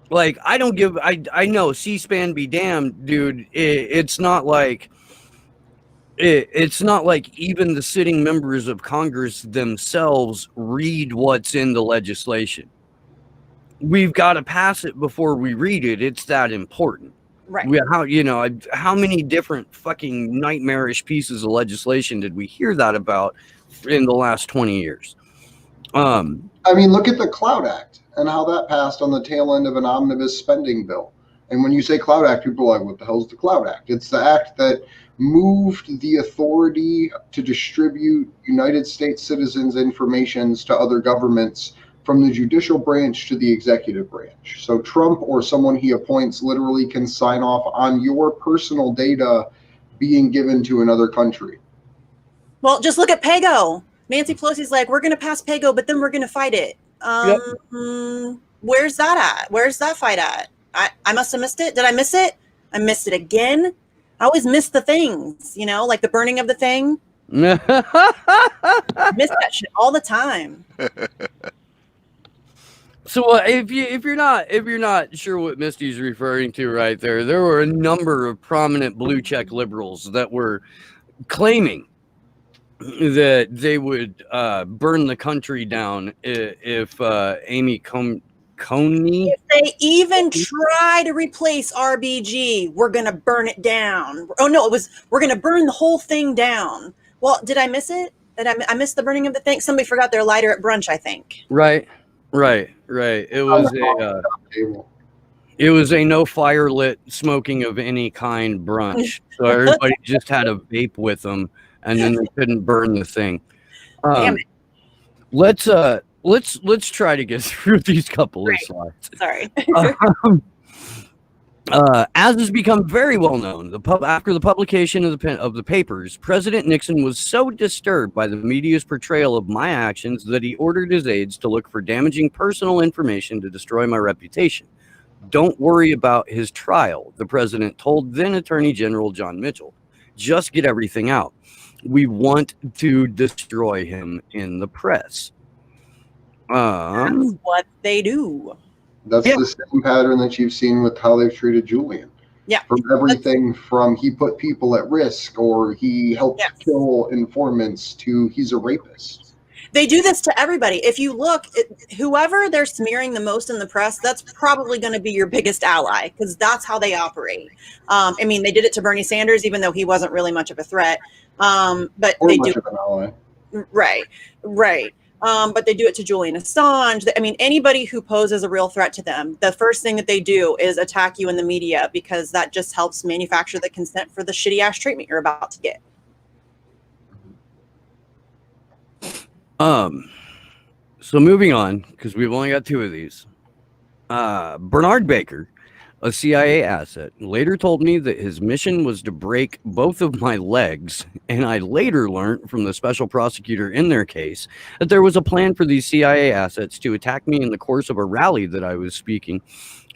Like, I know C-SPAN be damned, dude. It's not like even the sitting members of Congress themselves read what's in the legislation. We've got to pass it before we read it. It's that important. Right. How many different fucking nightmarish pieces of legislation did we hear that about in the last 20 years? I mean, look at the Cloud Act and how that passed on the tail end of an omnibus spending bill. And when you say Cloud Act, people are like, what the hell is the Cloud Act? It's the act that moved the authority to distribute United States citizens' information to other governments from the judicial branch to the executive branch. So Trump or someone he appoints literally can sign off on your personal data being given to another country. Well, just look at PAYGO. Nancy Pelosi's like, we're going to pass PAYGO, but then we're going to fight it. Where's that at? Where's that fight at? I must have missed it. Did I miss it? I missed it again. I always miss the things, like the burning of the thing. I miss that shit all the time. So if you're not sure what Misty's referring to right there were a number of prominent blue check liberals that were claiming that they would burn the country down if Amy Coney. If they even try to replace RBG, we're gonna burn it down. Oh no, we're gonna burn the whole thing down. Well, did I miss it? I missed the burning of the thing? Somebody forgot their lighter at brunch, I think. Right. It was a no fire lit smoking of any kind brunch. So everybody just had a vape with them, and then they couldn't burn the thing. Damn it. Let's try to get through these couple of slides. Sorry. As has become very well known, after the publication of the papers, President Nixon was so disturbed by the media's portrayal of my actions that he ordered his aides to look for damaging personal information to destroy my reputation. Don't worry about his trial, the president told then Attorney General John Mitchell. Just get everything out. We want to destroy him in the press. That's what they do. That's the same pattern that you've seen with how they've treated Julian. Yeah. From everything from he put people at risk or he helped kill informants to he's a rapist. They do this to everybody. If you look, whoever they're smearing the most in the press, that's probably going to be your biggest ally because that's how they operate. I mean, they did it to Bernie Sanders, even though he wasn't really much of a threat. But or they much do of an ally. Right. But they do it to Julian Assange. I mean, anybody who poses a real threat to them, the first thing that they do is attack you in the media because that just helps manufacture the consent for the shitty ass treatment you're about to get. So moving on, because we've only got two of these. Bernard Baker, a CIA asset, later told me that his mission was to break both of my legs, and I later learned from the special prosecutor in their case that there was a plan for these CIA assets to attack me in the course of a rally that I was speaking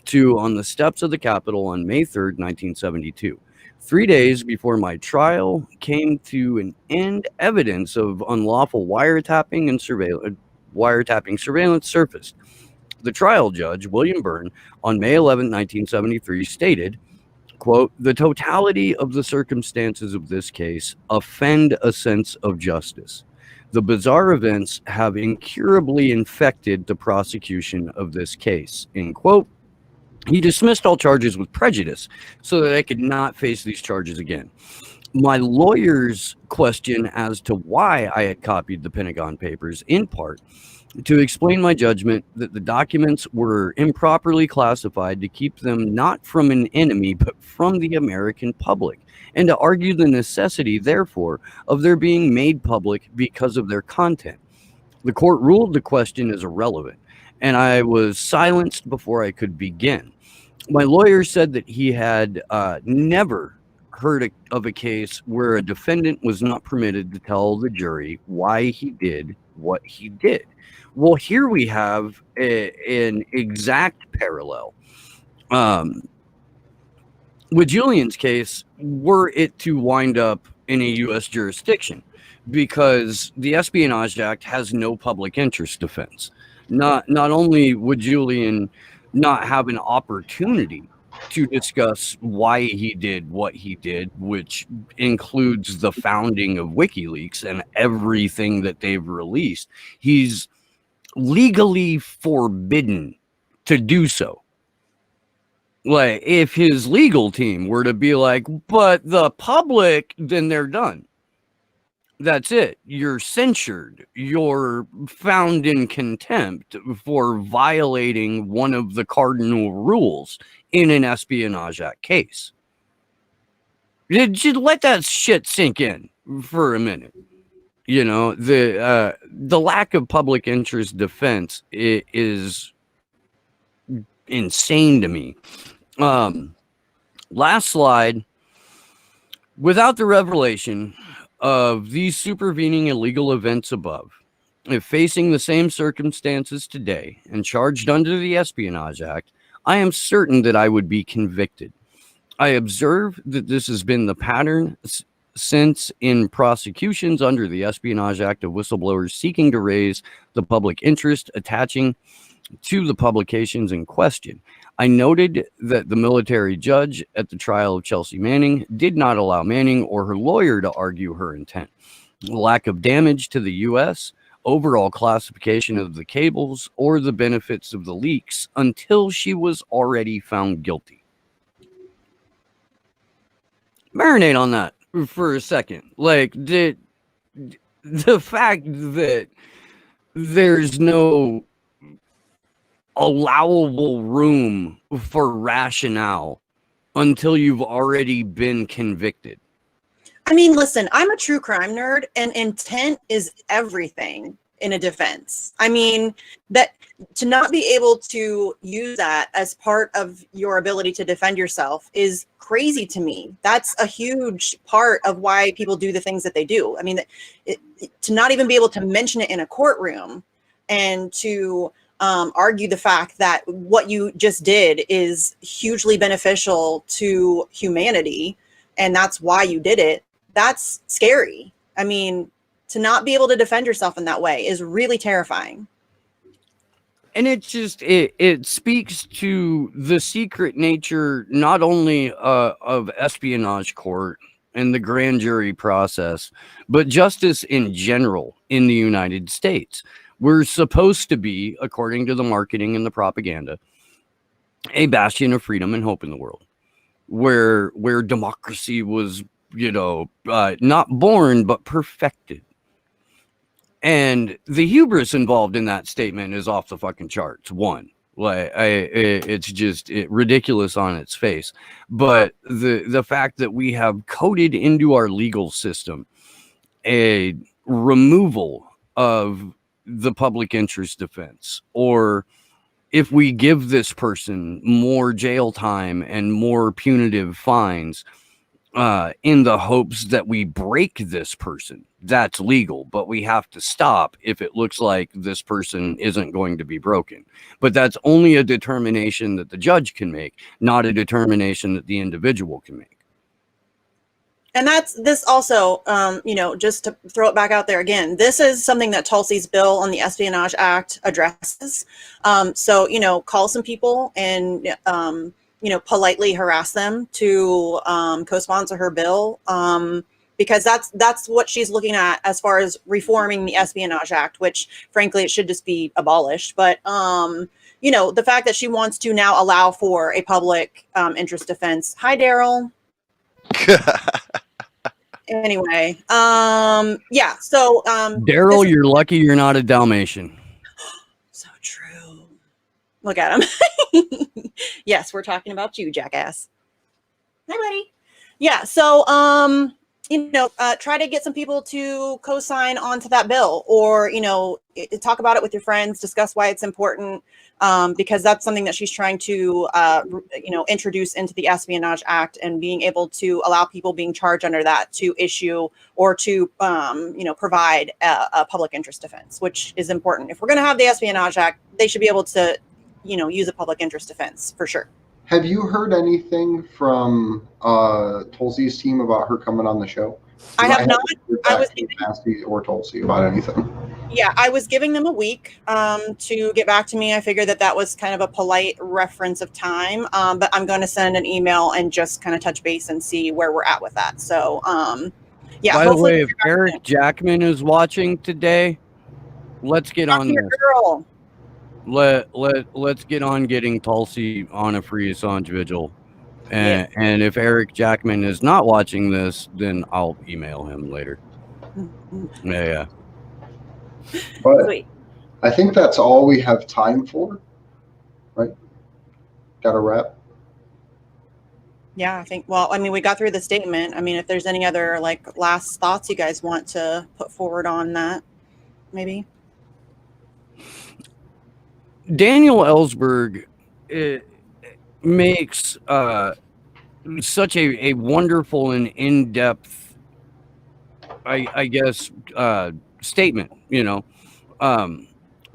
to on the steps of the Capitol on May 3rd, 1972. 3 days before my trial came to an end, evidence of unlawful wiretapping surveillance surfaced. The trial judge, William Byrne, on May 11, 1973, stated, quote, "The totality of the circumstances of this case offend a sense of justice. The bizarre events have incurably infected the prosecution of this case," end quote. He dismissed all charges with prejudice so that I could not face these charges again. My lawyer's question as to why I had copied the Pentagon Papers, in part, to explain my judgment that the documents were improperly classified to keep them not from an enemy, but from the American public, and to argue the necessity, therefore, of their being made public because of their content. The court ruled the question as irrelevant, and I was silenced before I could begin. My lawyer said that he had never heard of a case where a defendant was not permitted to tell the jury why he did what he did. Well, here we have an exact parallel. With Julian's case, were it to wind up in a U.S. jurisdiction, because the Espionage Act has no public interest defense. Not only would Julian not have an opportunity to discuss why he did what he did, which includes the founding of WikiLeaks and everything that they've released, he's legally forbidden to do so. Like, if his legal team were to be like, but the public, then they're done. That's it. You're censured. You're found in contempt for violating one of the cardinal rules in an Espionage Act case. Did you let that shit sink in for a minute? You know, the lack of public interest defense is insane to me. Last slide. Without the revelation of these supervening illegal events above, if facing the same circumstances today and charged under the Espionage Act, I am certain that I would be convicted. I observe that this has been the pattern since in prosecutions under the Espionage Act of whistleblowers seeking to raise the public interest attaching to the publications in question. I noted that the military judge at the trial of Chelsea Manning did not allow Manning or her lawyer to argue her intent. Lack of damage to the U.S., overall classification of the cables, or the benefits of the leaks until she was already found guilty. Marinate on that for a second. Like, the fact that there's no allowable room for rationale until you've already been convicted. I mean, listen, I'm a true crime nerd, and intent is everything in a defense. I mean, that to not be able to use that as part of your ability to defend yourself is crazy to me. That's a huge part of why people do the things that they do. I mean, to not even be able to mention it in a courtroom and to argue the fact that what you just did is hugely beneficial to humanity, and that's why you did it, that's scary. I mean, to not be able to defend yourself in that way is really terrifying. And it just, it speaks to the secret nature, not only of espionage court and the grand jury process, but justice in general in the United States. We're supposed to be, according to the marketing and the propaganda, a bastion of freedom and hope in the world, where democracy was, you know, not born, but perfected. And the hubris involved in that statement is off the fucking charts. One, like, it's just ridiculous on its face. But the fact that we have coded into our legal system a removal of the public interest defense, or if we give this person more jail time and more punitive fines in the hopes that we break this person, that's legal, but we have to stop if it looks like this person isn't going to be broken. But that's only a determination that the judge can make, not a determination that the individual can make. And that's this also, you know, just to throw it back out there again, this is something that Tulsi's bill on the Espionage Act addresses. So, you know, call some people and, you know, politely harass them to co-sponsor her bill, because that's what she's looking at as far as reforming the Espionage Act, which frankly, it should just be abolished. But, you know, the fact that she wants to now allow for a public interest defense. Hi, Daryl. Anyway, yeah, so Daryl, you're lucky you're not a Dalmatian. So true. Look at him. Yes, we're talking about you, jackass. Hi, buddy. Yeah, so you know, try to get some people to co-sign onto that bill, or, you know, talk about it with your friends, discuss why it's important. because that's something that she's trying to, introduce into the Espionage Act, and being able to allow people being charged under that to issue or to, provide a public interest defense, which is important. If we're going to have the Espionage Act, they should be able to, use a public interest defense for sure. Have you heard anything from Tulsi's team about her coming on the show? I have not. I was Nasty or Tulsi about anything. Yeah, I was giving them a week to get back to me. I figured that was kind of a polite reference of time, but I'm going to send an email and just kind of touch base and see where we're at with that. So, yeah. By the way, if Eric Jackman is watching today, let's get on this. Girl. Let's get on getting Tulsi on a free Assange Vigil. And if Eric Jackman is not watching this, then I'll email him later. Yeah. But Sweet. I think that's all we have time for, right? Got to wrap. Yeah, I think, we got through the statement. I mean, if there's any other last thoughts you guys want to put forward on that, maybe. Daniel Ellsberg makes such a wonderful and in-depth, I guess, statement,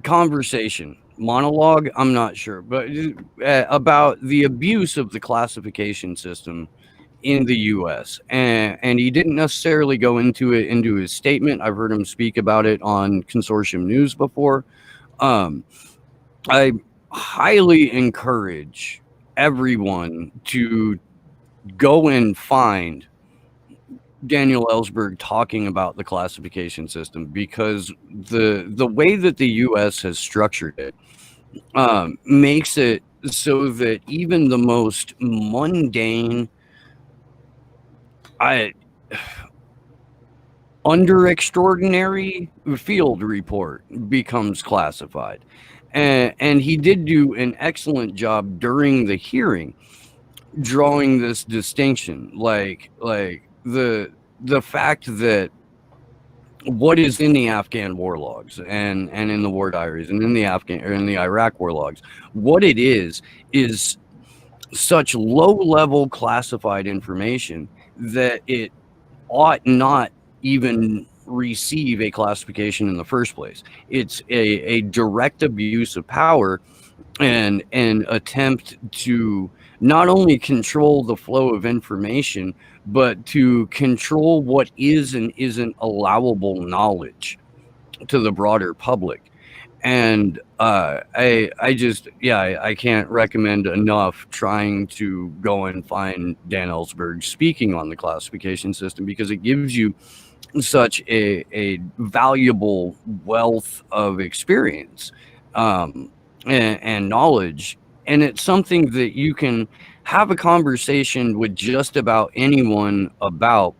conversation, monologue, I'm not sure, but about the abuse of the classification system in the U.S. And he didn't necessarily go into his statement. I've heard him speak about it on Consortium News before. I highly encourage everyone to go and find Daniel Ellsberg talking about the classification system, because the way that the U.S. has structured it makes it so that even the most mundane, under extraordinary field report becomes classified. And he did do an excellent job during the hearing drawing this distinction, like the fact that what is in the Afghan war logs and in the war diaries and in the Iraq war logs, what it is such low-level classified information that it ought not even receive a classification in the first place. It's a direct abuse of power and an attempt to not only control the flow of information, but to control what is and isn't allowable knowledge to the broader public. And I can't recommend enough trying to go and find Dan Ellsberg speaking on the classification system, because it gives you such a valuable wealth of experience and knowledge. And it's something that you can have a conversation with just about anyone about,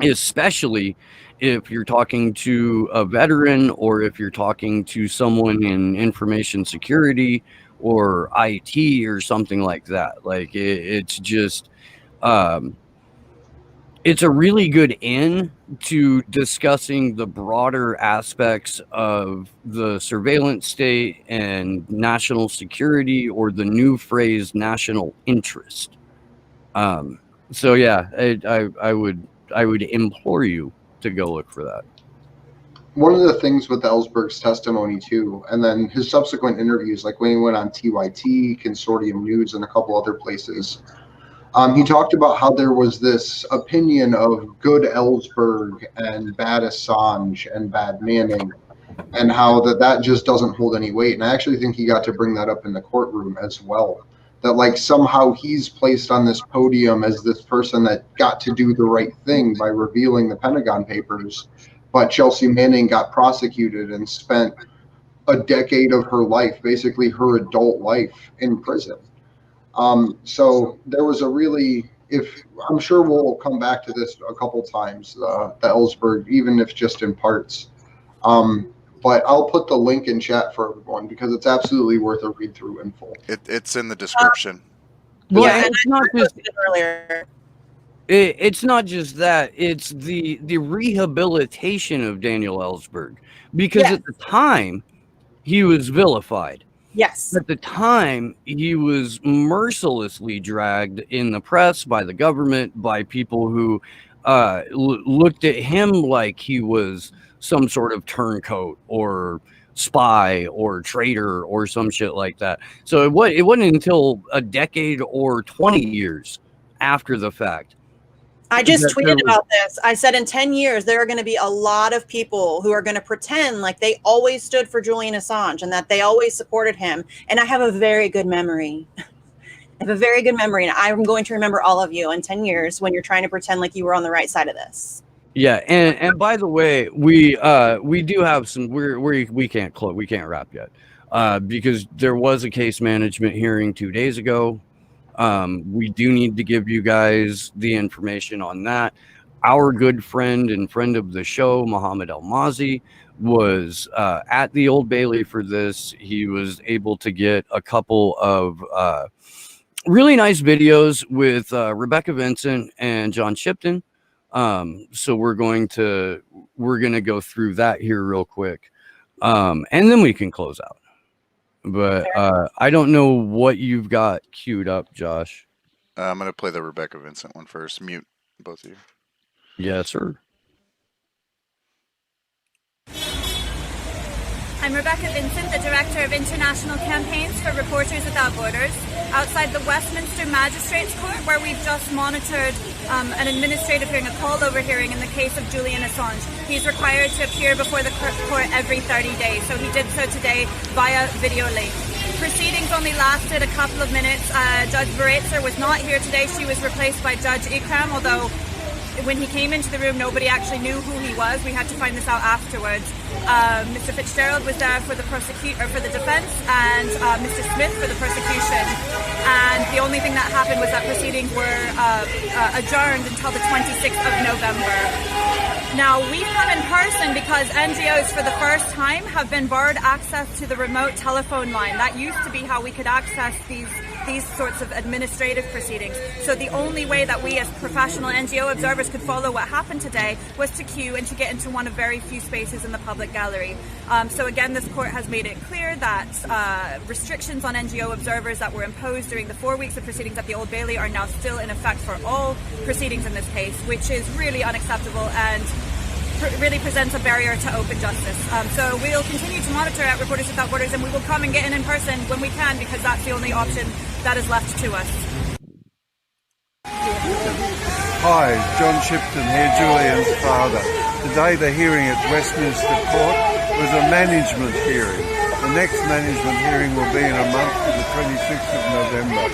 especially if you're talking to a veteran or if you're talking to someone in information security or IT or something like that. It's just, it's a really good in to discussing the broader aspects of the surveillance state and national security, or the new phrase national interest. So yeah, I would implore you to go look for that. One of the things with Ellsberg's testimony too, and then his subsequent interviews, like when he went on TYT, Consortium News, and a couple other places, he talked about how there was this opinion of good Ellsberg and bad Assange and bad Manning, and how that just doesn't hold any weight. And I actually think he got to bring that up in the courtroom as well, that somehow he's placed on this podium as this person that got to do the right thing by revealing the Pentagon Papers, but Chelsea Manning got prosecuted and spent a decade of her life, basically her adult life, in prison. So there was I'm sure we'll come back to this a couple times, the Ellsberg, even if just in parts. But I'll put the link in chat for everyone, because it's absolutely worth a read through in full. It's in the description. And it's not just earlier. It's not just that; it's the rehabilitation of Daniel Ellsberg, because at the time he was vilified. Yes. At the time, he was mercilessly dragged in the press by the government, by people who looked at him like he was some sort of turncoat or spy or traitor or some shit like that. So it wasn't until a decade or 20 years after the fact. I just tweeted about this. I said in 10 years, there are going to be a lot of people who are going to pretend like they always stood for Julian Assange and that they always supported him. And I have a very good memory. I have a very good memory. And I'm going to remember all of you in 10 years when you're trying to pretend like you were on the right side of this. Yeah. And by the way, we do have some, we can't wrap yet because there was a case management hearing 2 days ago. We do need to give you guys the information on that. Our good friend and friend of the show, Muhammad El-Mazi, was at the Old Bailey for this. He was able to get a couple of really nice videos with Rebecca Vincent and John Shipton. So we're going to go through that here real quick, and then we can close out. But I don't know what you've got queued up, Josh. I'm going to play the Rebecca Vincent one first. Mute both of you. Yes, sir. I'm Rebecca Vincent, the Director of International Campaigns for Reporters Without Borders, outside the Westminster Magistrates Court, where we've just monitored an administrative hearing, a call-over hearing in the case of Julian Assange. He's required to appear before the court every 30 days, so he did so today via video link. Proceedings only lasted a couple of minutes. Judge Baretzer was not here today. She was replaced by Judge Ikram, although when he came into the room, nobody actually knew who he was. We had to find this out afterwards. Mr. Fitzgerald was there for the defense, and Mr. Smith for the prosecution. And the only thing that happened was that proceedings were adjourned until the 26th of November. Now, we've come in person because NGOs for the first time have been barred access to the remote telephone line. That used to be how we could access these sorts of administrative proceedings. So the only way that we as professional NGO observers could follow what happened today was to queue and to get into one of very few spaces in the public gallery. So again, this court has made it clear that restrictions on NGO observers that were imposed during the 4 weeks of proceedings at the Old Bailey are now still in effect for all proceedings in this case, which is really unacceptable and really presents a barrier to open justice. So we'll continue to monitor at Reporters Without Borders, and we will come and get in person when we can, because that's the only option that is left to us. Hi, John Shipton here, Julian's father. Today the hearing at Westminster Court was a management hearing. The next management hearing will be in a month, the 26th of November.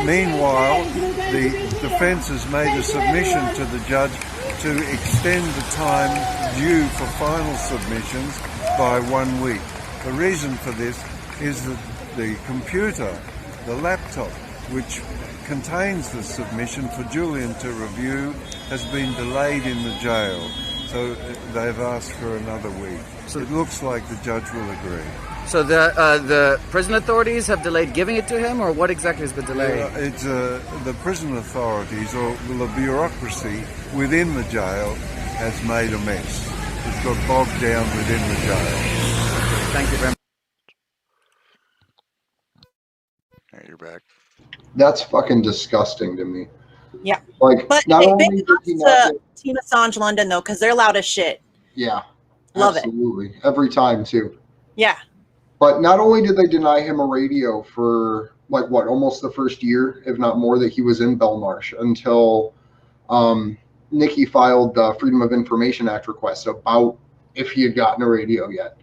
Meanwhile, the defence has made a submission to the judge to extend the time due for final submissions by 1 week. The reason for this is that the computer, the laptop, which contains the submission for Julian to review, has been delayed in the jail. So they've asked for another week. So it looks like the judge will agree. So the prison authorities have delayed giving it to him, or what exactly is the delay? It's the prison authorities, or the bureaucracy within the jail, has made a mess. It's got bogged down within the jail. Thank you very much. All right, you're back. That's fucking disgusting to me. Yeah. Like, But not big only did he not props to get- Team Assange London, though, because they're loud as shit. yeah, Love it. absolutely, every time too. Yeah. But not only did they deny him a radio for like what, almost the first year, if not more, that he was in Belmarsh until Nikki filed the Freedom of Information Act request about if he had gotten a radio yet.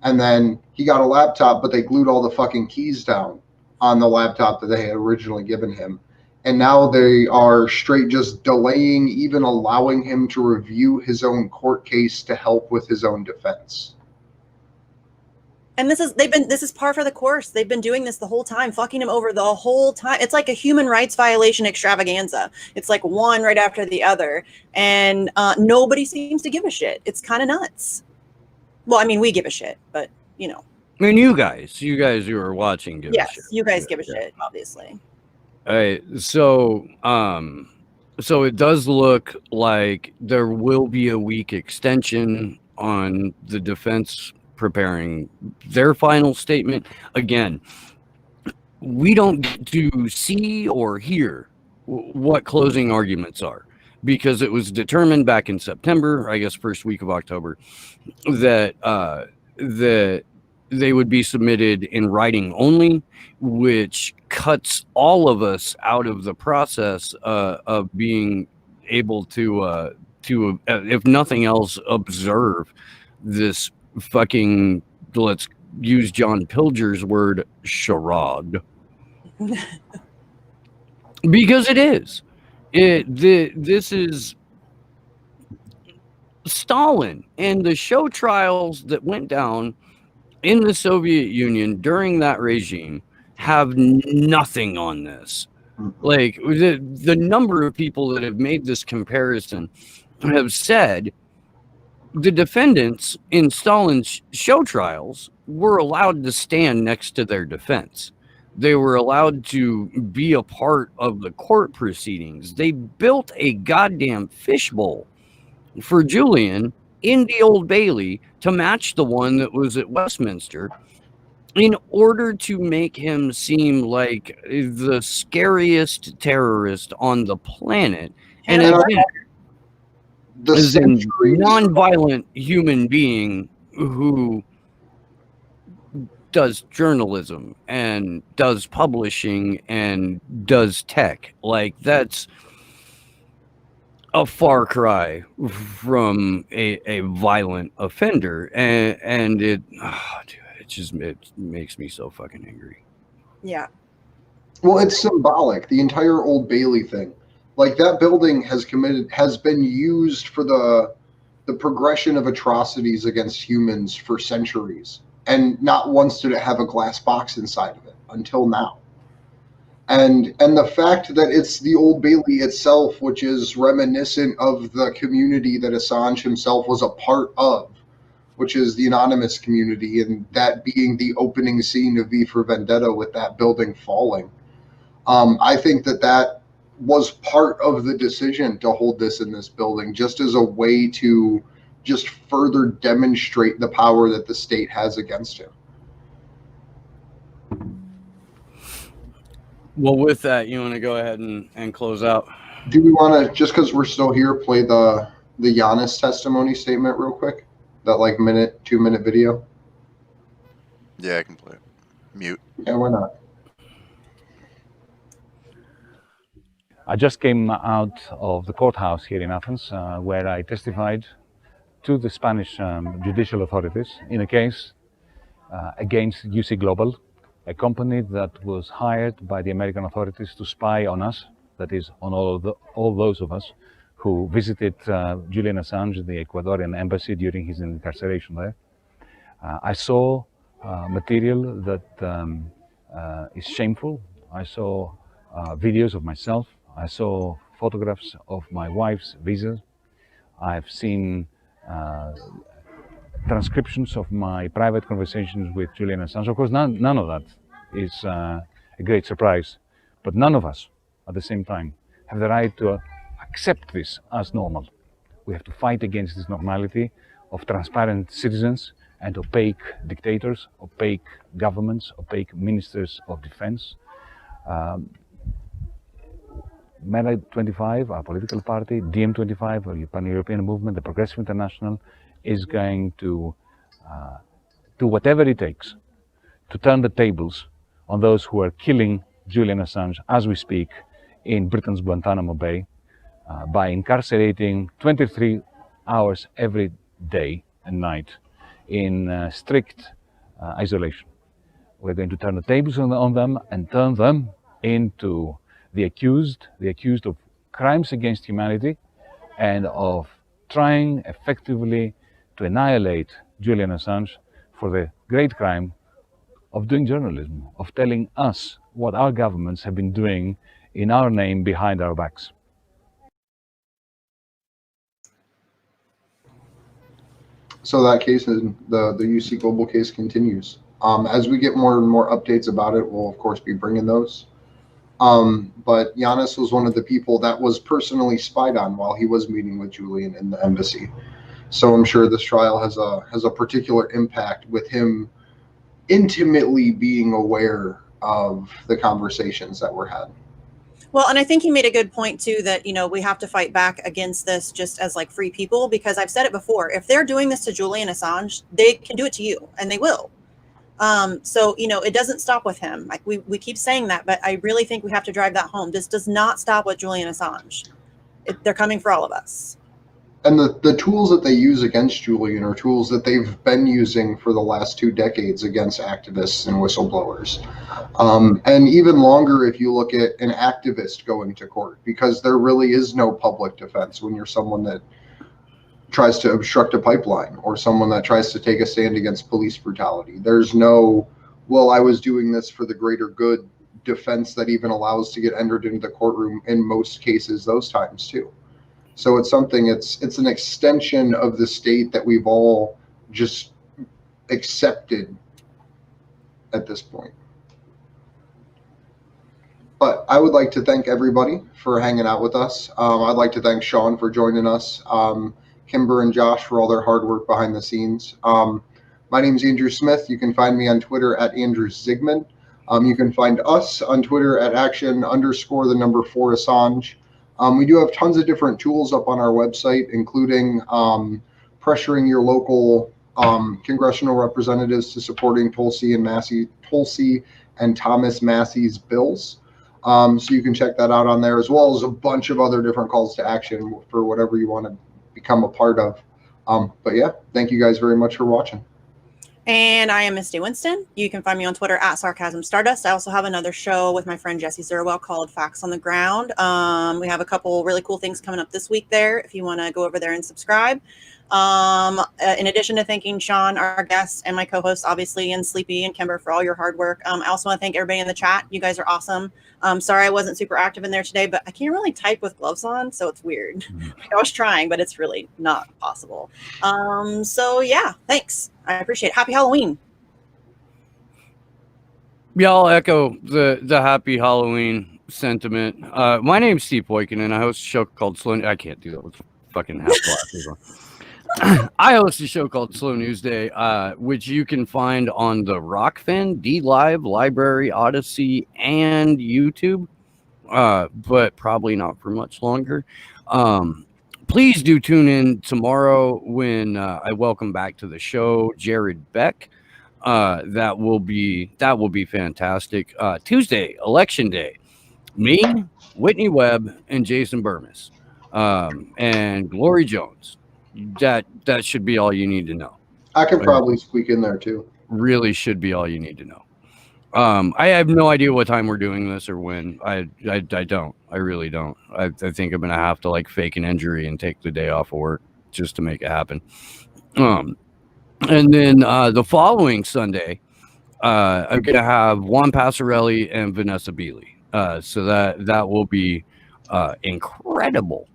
And then he got a laptop, but they glued all the fucking keys down on the laptop that they had originally given him. And now they are straight just delaying even allowing him to review his own court case to help with his own defense. And this is par for the course. They've been doing this the whole time, fucking him over the whole time. It's like a human rights violation extravaganza. It's like one right after the other. And nobody seems to give a shit. It's kind of nuts. Well, I mean, we give a shit, but you know. I mean, you guys who are watching give a shit. Yes, you guys give a shit, obviously. All right, so so it does look like there will be a week extension on the defense preparing their final statement. Again, we don't get to see or hear what closing arguments are, because it was determined back in September, I guess first week of October, that that they would be submitted in writing only, which cuts all of us out of the process of being able to if nothing else, observe this fucking, let's use John Pilger's word, charade. Because it is. This is Stalin and the show trials that went down in the Soviet Union during that regime have nothing on this. Like, the number of people that have made this comparison have said the defendants in Stalin's show trials were allowed to stand next to their defense. They were allowed to be a part of the court proceedings. They built a goddamn fishbowl for Julian in the Old Bailey to match the one that was at Westminster, in order to make him seem like the scariest terrorist on the planet. And again, as a non-violent human being who does journalism and does publishing and does tech, like, that's a far cry from a violent offender, and it makes me so fucking angry. Yeah. Well, it's symbolic. The entire Old Bailey thing, like, that building has been used for the progression of atrocities against humans for centuries, and not once did it have a glass box inside of it until now. And the fact that it's the Old Bailey itself, which is reminiscent of the community that Assange himself was a part of, which is the anonymous community, and that being the opening scene of V for Vendetta with that building falling. I think that was part of the decision to hold this in this building, just as a way to just further demonstrate the power that the state has against him. Well, with that, you want to go ahead and close out? Do we want to, just because we're still here, play the Giannis testimony statement real quick? That, like, 2-minute video? Yeah, I can play it. Mute. Yeah, why not? I just came out of the courthouse here in Athens, where I testified to the Spanish judicial authorities in a case against UC Global, a company that was hired by the American authorities to spy on us, that is, on all those of us who visited Julian Assange, the Ecuadorian embassy, during his incarceration there. I saw material that is shameful. I saw videos of myself. I saw photographs of my wife's visa. I've seen transcriptions of my private conversations with Julian Assange. Of course, none of that is a great surprise, but none of us, at the same time, have the right to accept this as normal. We have to fight against this normality of transparent citizens and opaque dictators, opaque governments, opaque ministers of defense. MERA 25, our political party, DM25, or Pan-European Movement, the Progressive International, is going to do whatever it takes to turn the tables on those who are killing Julian Assange as we speak in Britain's Guantanamo Bay by incarcerating 23 hours every day and night in strict isolation. We're going to turn the tables on them and turn them into the accused of crimes against humanity and of trying effectively to annihilate Julian Assange for the great crime of doing journalism, of telling us what our governments have been doing in our name behind our backs. So that case, the UC Global case, continues. As we get more and more updates about it, we'll of course be bringing those. But Giannis was one of the people that was personally spied on while he was meeting with Julian in the embassy. So I'm sure this trial has a particular impact with him intimately being aware of the conversations that were had. Well, and I think he made a good point too, that, we have to fight back against this just as like free people, because I've said it before, if they're doing this to Julian Assange, they can do it to you, and they will. So, it doesn't stop with him. Like we keep saying that, but I really think we have to drive that home. This does not stop with Julian Assange. They're coming for all of us. And the tools that they use against Julian are tools that they've been using for the last 2 decades against activists and whistleblowers. And even longer if you look at an activist going to court, because there really is no public defense when you're someone that tries to obstruct a pipeline or someone that tries to take a stand against police brutality. There's no, well, I was doing this for the greater good defense that even allows to get entered into the courtroom in most cases those times too. So it's something, it's an extension of the state that we've all just accepted at this point. But I would like to thank everybody for hanging out with us. I'd like to thank Sean for joining us, Kimber and Josh for all their hard work behind the scenes. My name is Andrew Smith. You can find me on Twitter at Andrew Zigman. You can find us on Twitter at action_4 Assange. We do have tons of different tools up on our website, including pressuring your local congressional representatives to supporting Tulsi and Thomas Massey's bills. So you can check that out on there, as well as a bunch of other different calls to action for whatever you want to become a part of. But yeah, thank you guys very much for watching. And I am Misty Winston. You can find me on Twitter at Sarcasm Stardust. I also have another show with my friend Jesse Zerwell called Facts on the Ground. We have a couple really cool things coming up this week there, if you want to go over there and subscribe. In addition to thanking Sean, our guest, and my co-hosts, obviously, and Sleepy and Kimber for all your hard work. I also want to thank everybody in the chat. You guys are awesome. Sorry I wasn't super active in there today, but I can't really type with gloves on, so it's weird. I was trying, but it's really not possible. So yeah, thanks. I appreciate it. Happy Halloween. Yeah, I'll echo the happy Halloween sentiment. My name's Steve Boykin, and I host a show called Slow. I can't do that with fucking half glasses on. I host a show called Slow News Day, which you can find on the Rockfin, DLive, Library, Odyssey, and YouTube, but probably not for much longer. Please do tune in tomorrow when I welcome back to the show Jared Beck. That will be fantastic. Tuesday, Election Day. Me, Whitney Webb, and Jason Burmis, and Glory Jones. That should be all you need to know. I could probably squeak in there too. Really should be all you need to know. I have no idea what time we're doing this or when. I don't. I really don't. I think I'm gonna have to like fake an injury and take the day off of work just to make it happen. And then the following Sunday, I'm gonna have Juan Passarelli and Vanessa Beeley. So that will be incredible.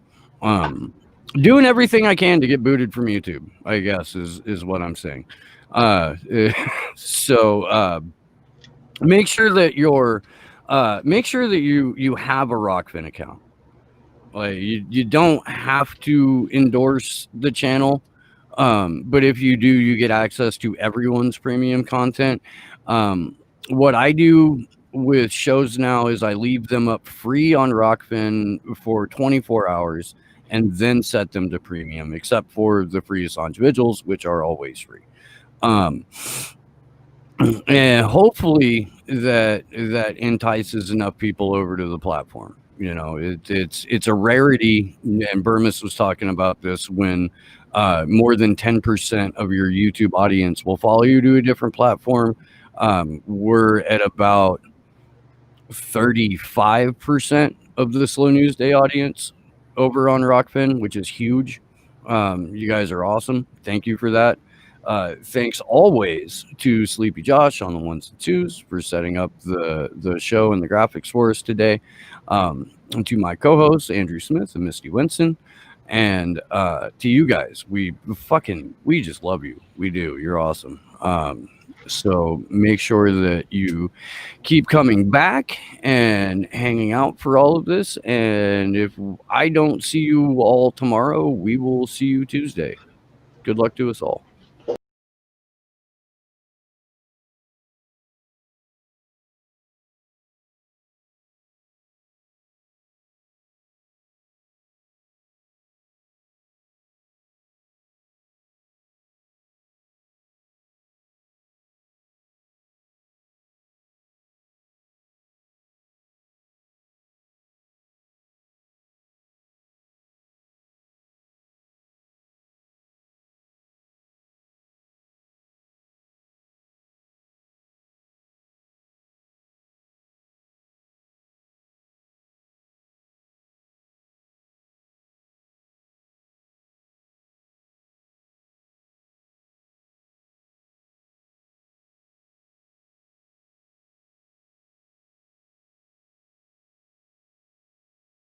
Doing everything I can to get booted from YouTube, I guess, is what I'm saying. So make sure that you have a Rockfin account. Like you don't have to endorse the channel, but if you do, you get access to everyone's premium content. What I do with shows now is I leave them up free on Rockfin for 24 hours. And then set them to premium, except for the free Assange Vigils, which are always free. And hopefully that entices enough people over to the platform. You know, it's a rarity, and Burmis was talking about this when more than 10% of your YouTube audience will follow you to a different platform. We're at about 35% of the Slow News Day audience over on Rockfin, which is huge. You guys are awesome. Thank you for that. Thanks always to Sleepy Josh on the ones and twos for setting up the show and the graphics for us today. And to my co-hosts, Andrew Smith and Misty Winston. And to you guys, we just love you. We do. You're awesome. So make sure that you keep coming back and hanging out for all of this. And if I don't see you all tomorrow, we will see you Tuesday. Good luck to us all.